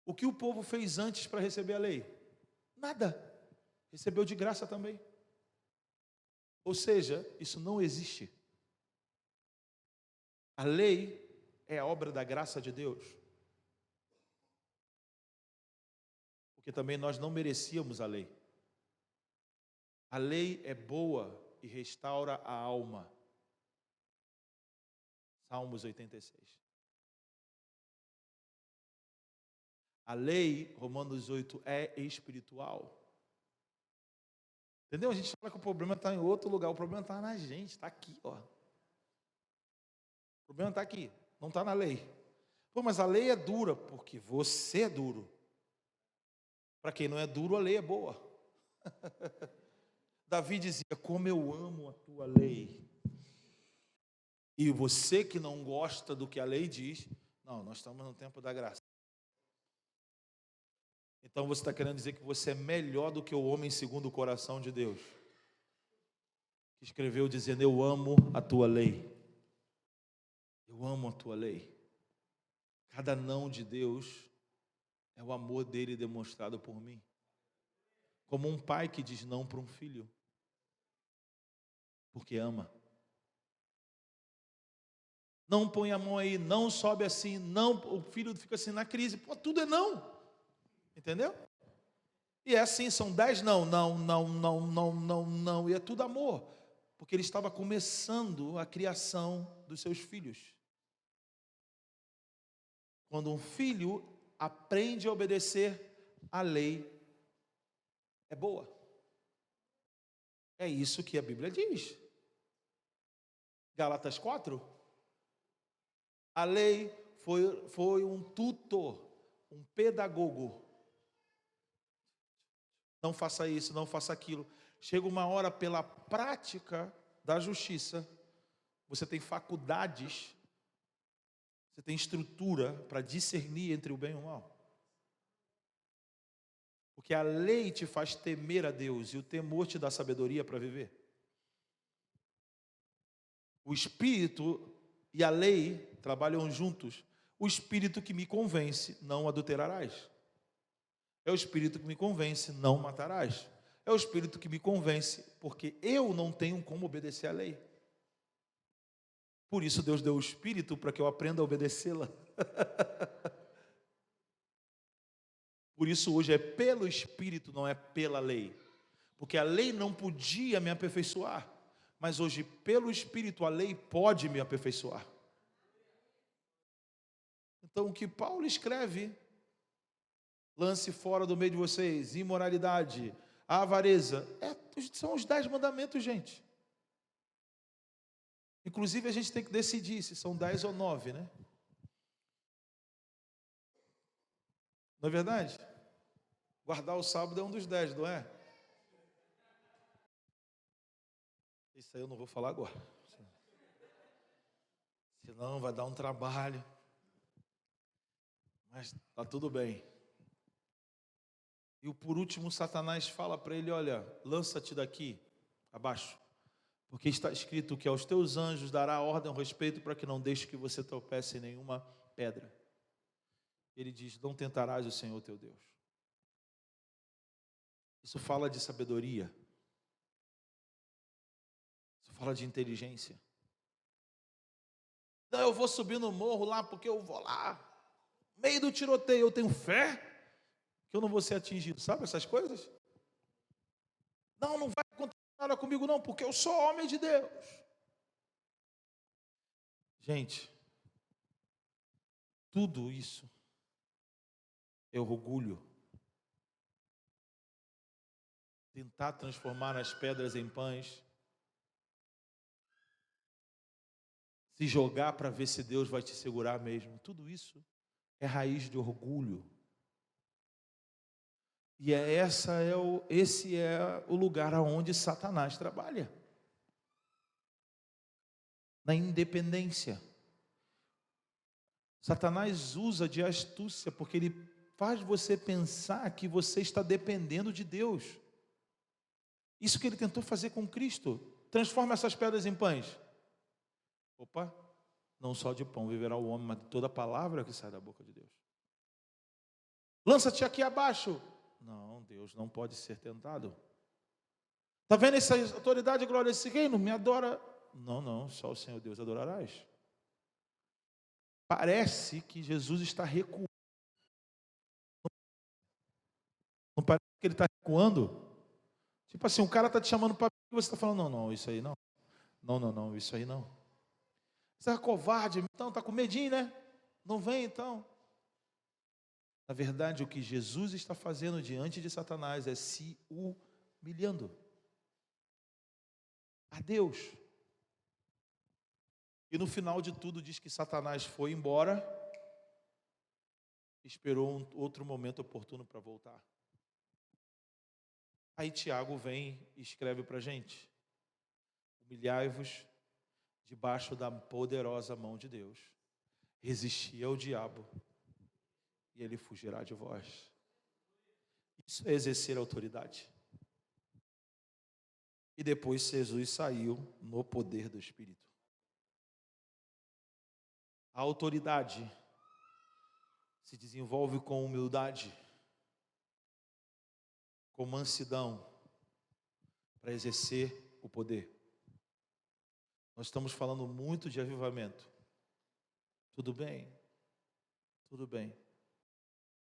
O que o povo fez antes para receber a lei? Nada. Recebeu de graça também. Ou seja, isso não existe. A lei é a obra da graça de Deus. Porque também nós não merecíamos a lei. A lei é boa e restaura a alma. Salmos 86. A lei, Romanos 8, é espiritual. Entendeu? A gente fala que o problema está em outro lugar. O problema está na gente, está aqui, ó. O problema está aqui, não está na lei. Pô, mas a lei é dura, porque você é duro. Para quem não é duro, a lei é boa. Davi dizia, como eu amo a tua lei. E você que não gosta do que a lei diz, não, nós estamos no tempo da graça. Então você está querendo dizer que você é melhor do que o homem segundo o coração de Deus, que escreveu dizendo, eu amo a tua lei. Eu amo a tua lei. Cada não de Deus é o amor dele demonstrado por mim. Como um pai que diz não para um filho, porque ama. Não põe a mão aí, não sobe assim, não, o filho fica assim na crise, pô, tudo é não. Entendeu? E é assim, são 10 não, e é tudo amor, porque ele estava começando a criação dos seus filhos. Quando um filho aprende a obedecer, a lei é boa. É isso que a Bíblia diz. Gálatas 4. A lei foi um tutor, um pedagogo. Não faça isso, não faça aquilo. Chega uma hora, pela prática da justiça, você tem faculdades, você tem estrutura para discernir entre o bem e o mal. Porque a lei te faz temer a Deus e o temor te dá sabedoria para viver. O Espírito e a lei trabalham juntos. O Espírito que me convence, não adulterarás. É o Espírito que me convence, não matarás. É o Espírito que me convence, porque eu não tenho como obedecer à lei. Por isso Deus deu o Espírito para que eu aprenda a obedecê-la. Por isso hoje é pelo Espírito, não é pela lei. Porque a lei não podia me aperfeiçoar. Mas hoje, pelo Espírito, a lei pode me aperfeiçoar. Então, o que Paulo escreve, lance fora do meio de vocês, imoralidade, avareza, são os 10 mandamentos, gente. Inclusive, a gente tem que decidir se são 10 ou 9, né? Não é verdade? Guardar o sábado é um dos 10, não é? Isso aí eu não vou falar agora. Senão vai dar um trabalho. Mas está tudo bem. E por último, Satanás fala para ele, olha, lança-te daqui, abaixo. Porque está escrito que aos teus anjos dará ordem ao respeito para que não deixe que você tropece em nenhuma pedra. Ele diz, não tentarás o Senhor teu Deus. Isso fala de sabedoria. Isso fala de inteligência. Não, eu vou subir no morro lá porque eu vou lá. Meio do tiroteio, eu tenho fé que eu não vou ser atingido. Sabe essas coisas? Não, não vai acontecer nada comigo não, porque eu sou homem de Deus. Gente, tudo isso é orgulho. Tentar transformar as pedras em pães. Se jogar para ver se Deus vai te segurar mesmo. Tudo isso é raiz de orgulho. E esse é o lugar aonde Satanás trabalha. Na independência. Satanás usa de astúcia, porque ele faz você pensar que você está dependendo de Deus. Isso que ele tentou fazer com Cristo. Transforma essas pedras em pães. Opa, não só de pão viverá o homem, mas de toda palavra que sai da boca de Deus. Lança-te aqui abaixo. Não, Deus não pode ser tentado. Está vendo essa autoridade e glória desse reino? Me adora. Não, só o Senhor Deus adorarás. Parece que Jesus está recuando. Não parece que ele está recuando? Tipo assim, o cara está te chamando para e você está falando, não, isso aí não. Não, isso aí não. Você é covarde, então está com medinho, né? Não vem então. Na verdade, o que Jesus está fazendo diante de Satanás é se humilhando a Deus. E no final de tudo diz que Satanás foi embora, esperou um outro momento oportuno para voltar. Aí Tiago vem e escreve para a gente: humilhai-vos debaixo da poderosa mão de Deus, resisti ao diabo e ele fugirá de vós. Isso é exercer autoridade. E depois Jesus saiu no poder do Espírito. A autoridade se desenvolve com humildade, com mansidão, para exercer o poder. Nós estamos falando muito de avivamento. Tudo bem.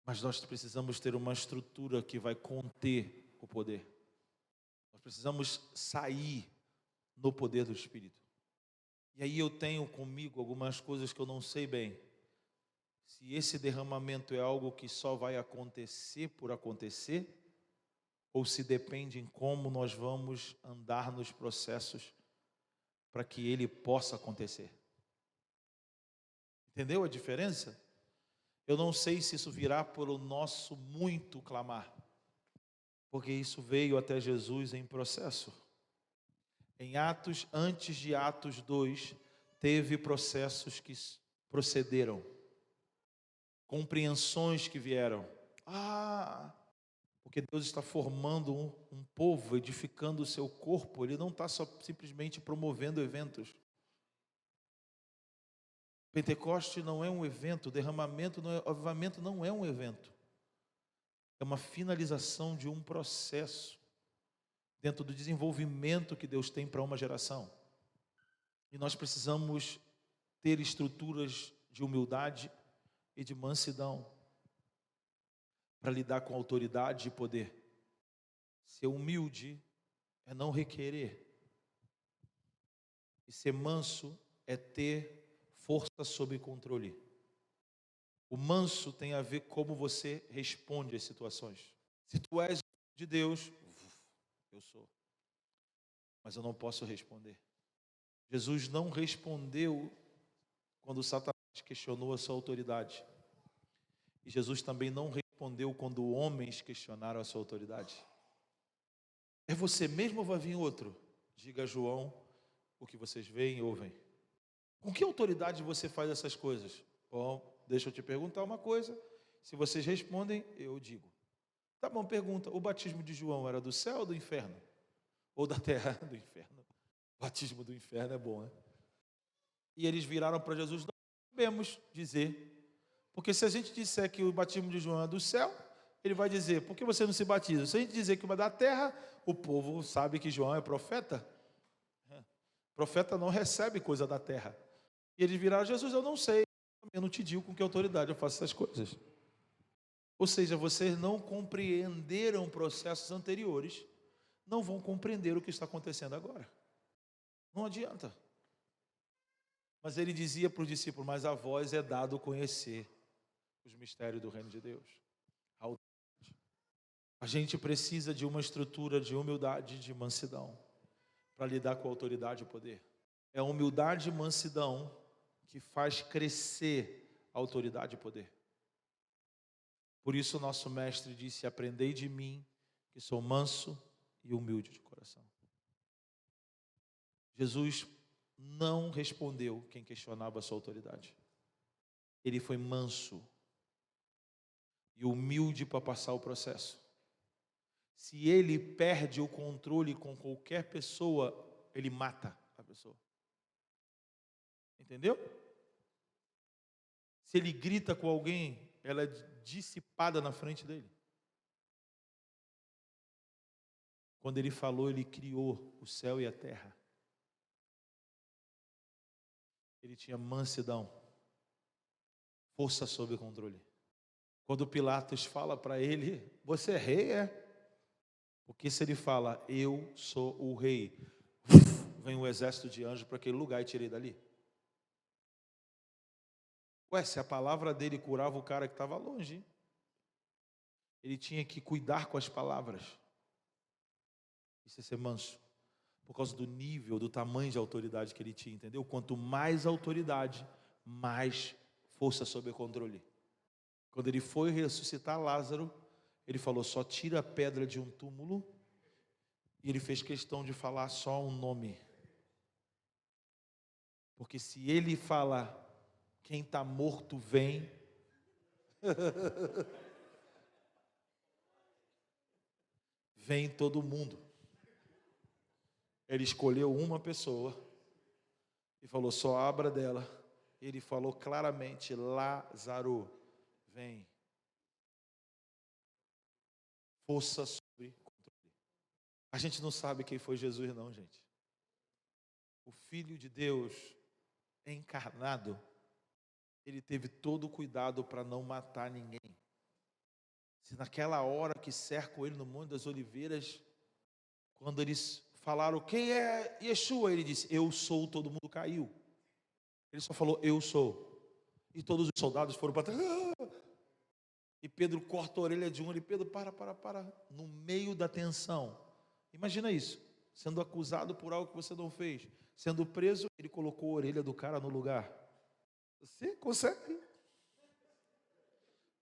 Mas nós precisamos ter uma estrutura que vai conter o poder. Nós precisamos sair no poder do Espírito. E aí eu tenho comigo algumas coisas que eu não sei bem. Se esse derramamento é algo que só vai acontecer por acontecer, ou se depende em como nós vamos andar nos processos para que ele possa acontecer. Entendeu a diferença? Eu não sei se isso virá por o nosso muito clamar, porque isso veio até Jesus em processo. Em Atos, antes de Atos 2, teve processos que procederam, compreensões que vieram. Porque Deus está formando um povo, edificando o seu corpo. Ele não está só simplesmente promovendo eventos. Pentecoste não é um evento, derramamento, avivamento não é um evento. É uma finalização de um processo dentro do desenvolvimento que Deus tem para uma geração. E nós precisamos ter estruturas de humildade e de mansidão para lidar com autoridade e poder. Ser humilde é não requerer. E ser manso é ter força sob controle. O manso tem a ver como você responde às situações. Se tu és de Deus, eu sou. Mas eu não posso responder. Jesus não respondeu quando Satanás questionou a sua autoridade. E Jesus também não respondeu quando homens questionaram a sua autoridade. É você mesmo ou vai vir outro? Diga a João o que vocês veem e ouvem. Com que autoridade você faz essas coisas? Bom, deixa eu te perguntar uma coisa. Se vocês respondem, eu digo. Tá bom, pergunta. O batismo de João era do céu ou do inferno? Ou da terra? Do inferno. O batismo do inferno é bom, né? E eles viraram para Jesus: não sabemos dizer. Porque se a gente disser que o batismo de João é do céu, ele vai dizer: por que você não se batiza? Se a gente dizer que uma é da terra, o povo sabe que João é profeta. Profeta não recebe coisa da terra. E eles viraram: Jesus, eu não sei. Eu não te digo com que autoridade eu faço essas coisas. Ou seja, vocês não compreenderam processos anteriores, não vão compreender o que está acontecendo agora. Não adianta. Mas ele dizia para os discípulos: mas a vós é dado conhecer os mistérios do reino de Deus. A gente precisa de uma estrutura de humildade e de mansidão para lidar com a autoridade e o poder. É a humildade e mansidão que faz crescer a autoridade e poder. Por isso o nosso mestre disse: aprendei de mim, que sou manso e humilde de coração. Jesus não respondeu quem questionava a sua autoridade. Ele foi manso e humilde para passar o processo. Se ele perde o controle com qualquer pessoa, ele mata a pessoa. Entendeu? Se ele grita com alguém, ela é dissipada na frente dele. Quando ele falou, ele criou o céu e a terra. Ele tinha mansidão, força sob controle. Quando Pilatos fala para ele, você é rei, é? Porque se ele fala, eu sou o rei, vem um exército de anjos para aquele lugar e tirei dali. Ué, se a palavra dele curava o cara que estava longe, ele tinha que cuidar com as palavras. Isso é ser manso. Por causa do nível, do tamanho de autoridade que ele tinha, entendeu? Quanto mais autoridade, mais força sob controle. Quando ele foi ressuscitar Lázaro, ele falou, só tira a pedra de um túmulo, e ele fez questão de falar só um nome. Porque se ele fala, quem está morto vem, vem todo mundo. Ele escolheu uma pessoa e falou, só abra dela. Ele falou claramente, Lázaro, vem. Força sobre controle. A gente não sabe quem foi Jesus não, gente. O Filho de Deus encarnado, ele teve todo o cuidado para não matar ninguém. Se naquela hora que cercam ele no Monte das Oliveiras, quando eles falaram, quem é Yeshua? Ele disse, eu sou, todo mundo caiu. Ele só falou, eu sou. E todos os soldados foram para trás. E Pedro corta a orelha de um, e Pedro, para. No meio da tensão. Imagina isso, sendo acusado por algo que você não fez. Sendo preso, ele colocou a orelha do cara no lugar. Você consegue?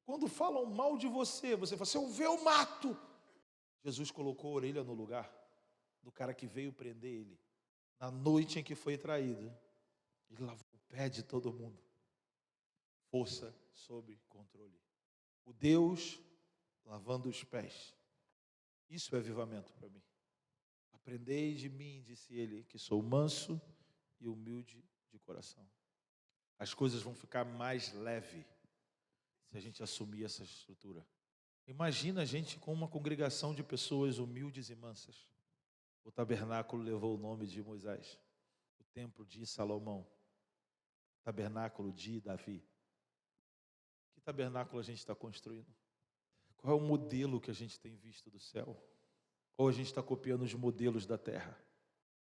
Quando falam mal de você, você fala, se eu ver, eu mato. Jesus colocou a orelha no lugar do cara que veio prender ele. Na noite em que foi traído, ele lavou o pé de todo mundo. Força sob controle. O Deus lavando os pés. Isso é avivamento para mim. Aprendei de mim, disse ele, que sou manso e humilde de coração. As coisas vão ficar mais leves se a gente assumir essa estrutura. Imagina a gente com uma congregação de pessoas humildes e mansas. O tabernáculo levou o nome de Moisés. O templo de Salomão. O tabernáculo de Davi. Que tabernáculo a gente está construindo? Qual é o modelo que a gente tem visto do céu? Ou a gente está copiando os modelos da terra?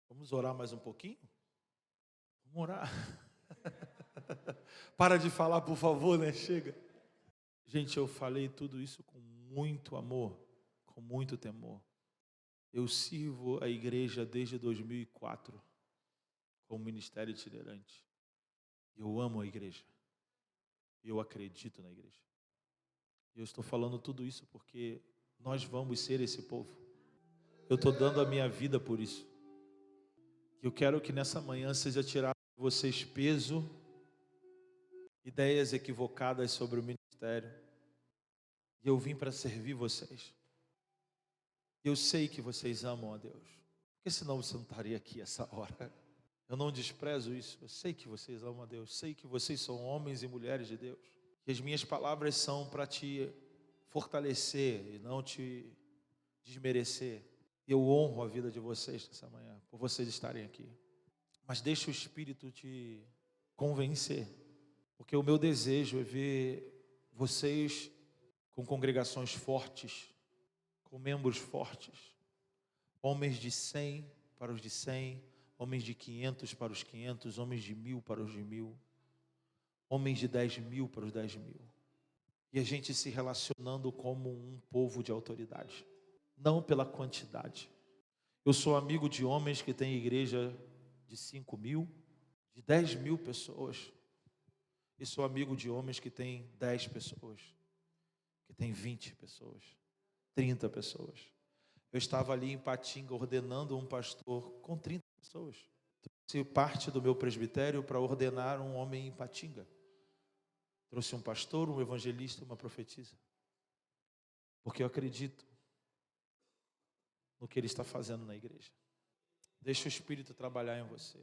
Vamos orar mais um pouquinho? Vamos orar. Para de falar, por favor, né? Chega. Gente, eu falei tudo isso com muito amor, com muito temor. Eu sirvo a igreja desde 2004, como ministério itinerante. Eu amo a igreja. Eu acredito na igreja. Eu estou falando tudo isso porque nós vamos ser esse povo. Eu estou dando a minha vida por isso. Eu quero que nessa manhã seja tirado de vocês peso, ideias equivocadas sobre o ministério. E eu vim para servir vocês. Eu sei que vocês amam a Deus. Porque senão você não estaria aqui essa hora. Eu não desprezo isso. Eu sei que vocês amam a Deus. Sei que vocês são homens e mulheres de Deus. E as minhas palavras são para te fortalecer e não te desmerecer. Eu honro a vida de vocês nessa manhã, por vocês estarem aqui. Mas deixa o Espírito te convencer. Porque o meu desejo é ver vocês com congregações fortes, com membros fortes. Homens de 100 para os de 100, homens de 500 para os 500, homens de 1000 para os de 1000, homens de 10.000 para os 10.000. E a gente se relacionando como um povo de autoridade, não pela quantidade. Eu sou amigo de homens que têm igreja de 5.000, de 10.000 pessoas. E sou amigo de homens que têm 10 pessoas, que têm 20 pessoas, 30 pessoas. Eu estava ali em Patinga ordenando um pastor com 30 pessoas. Trouxe parte do meu presbitério para ordenar um homem em Patinga. Trouxe um pastor, um evangelista e uma profetisa. Porque eu acredito no que Ele está fazendo na igreja. Deixa o Espírito trabalhar em você.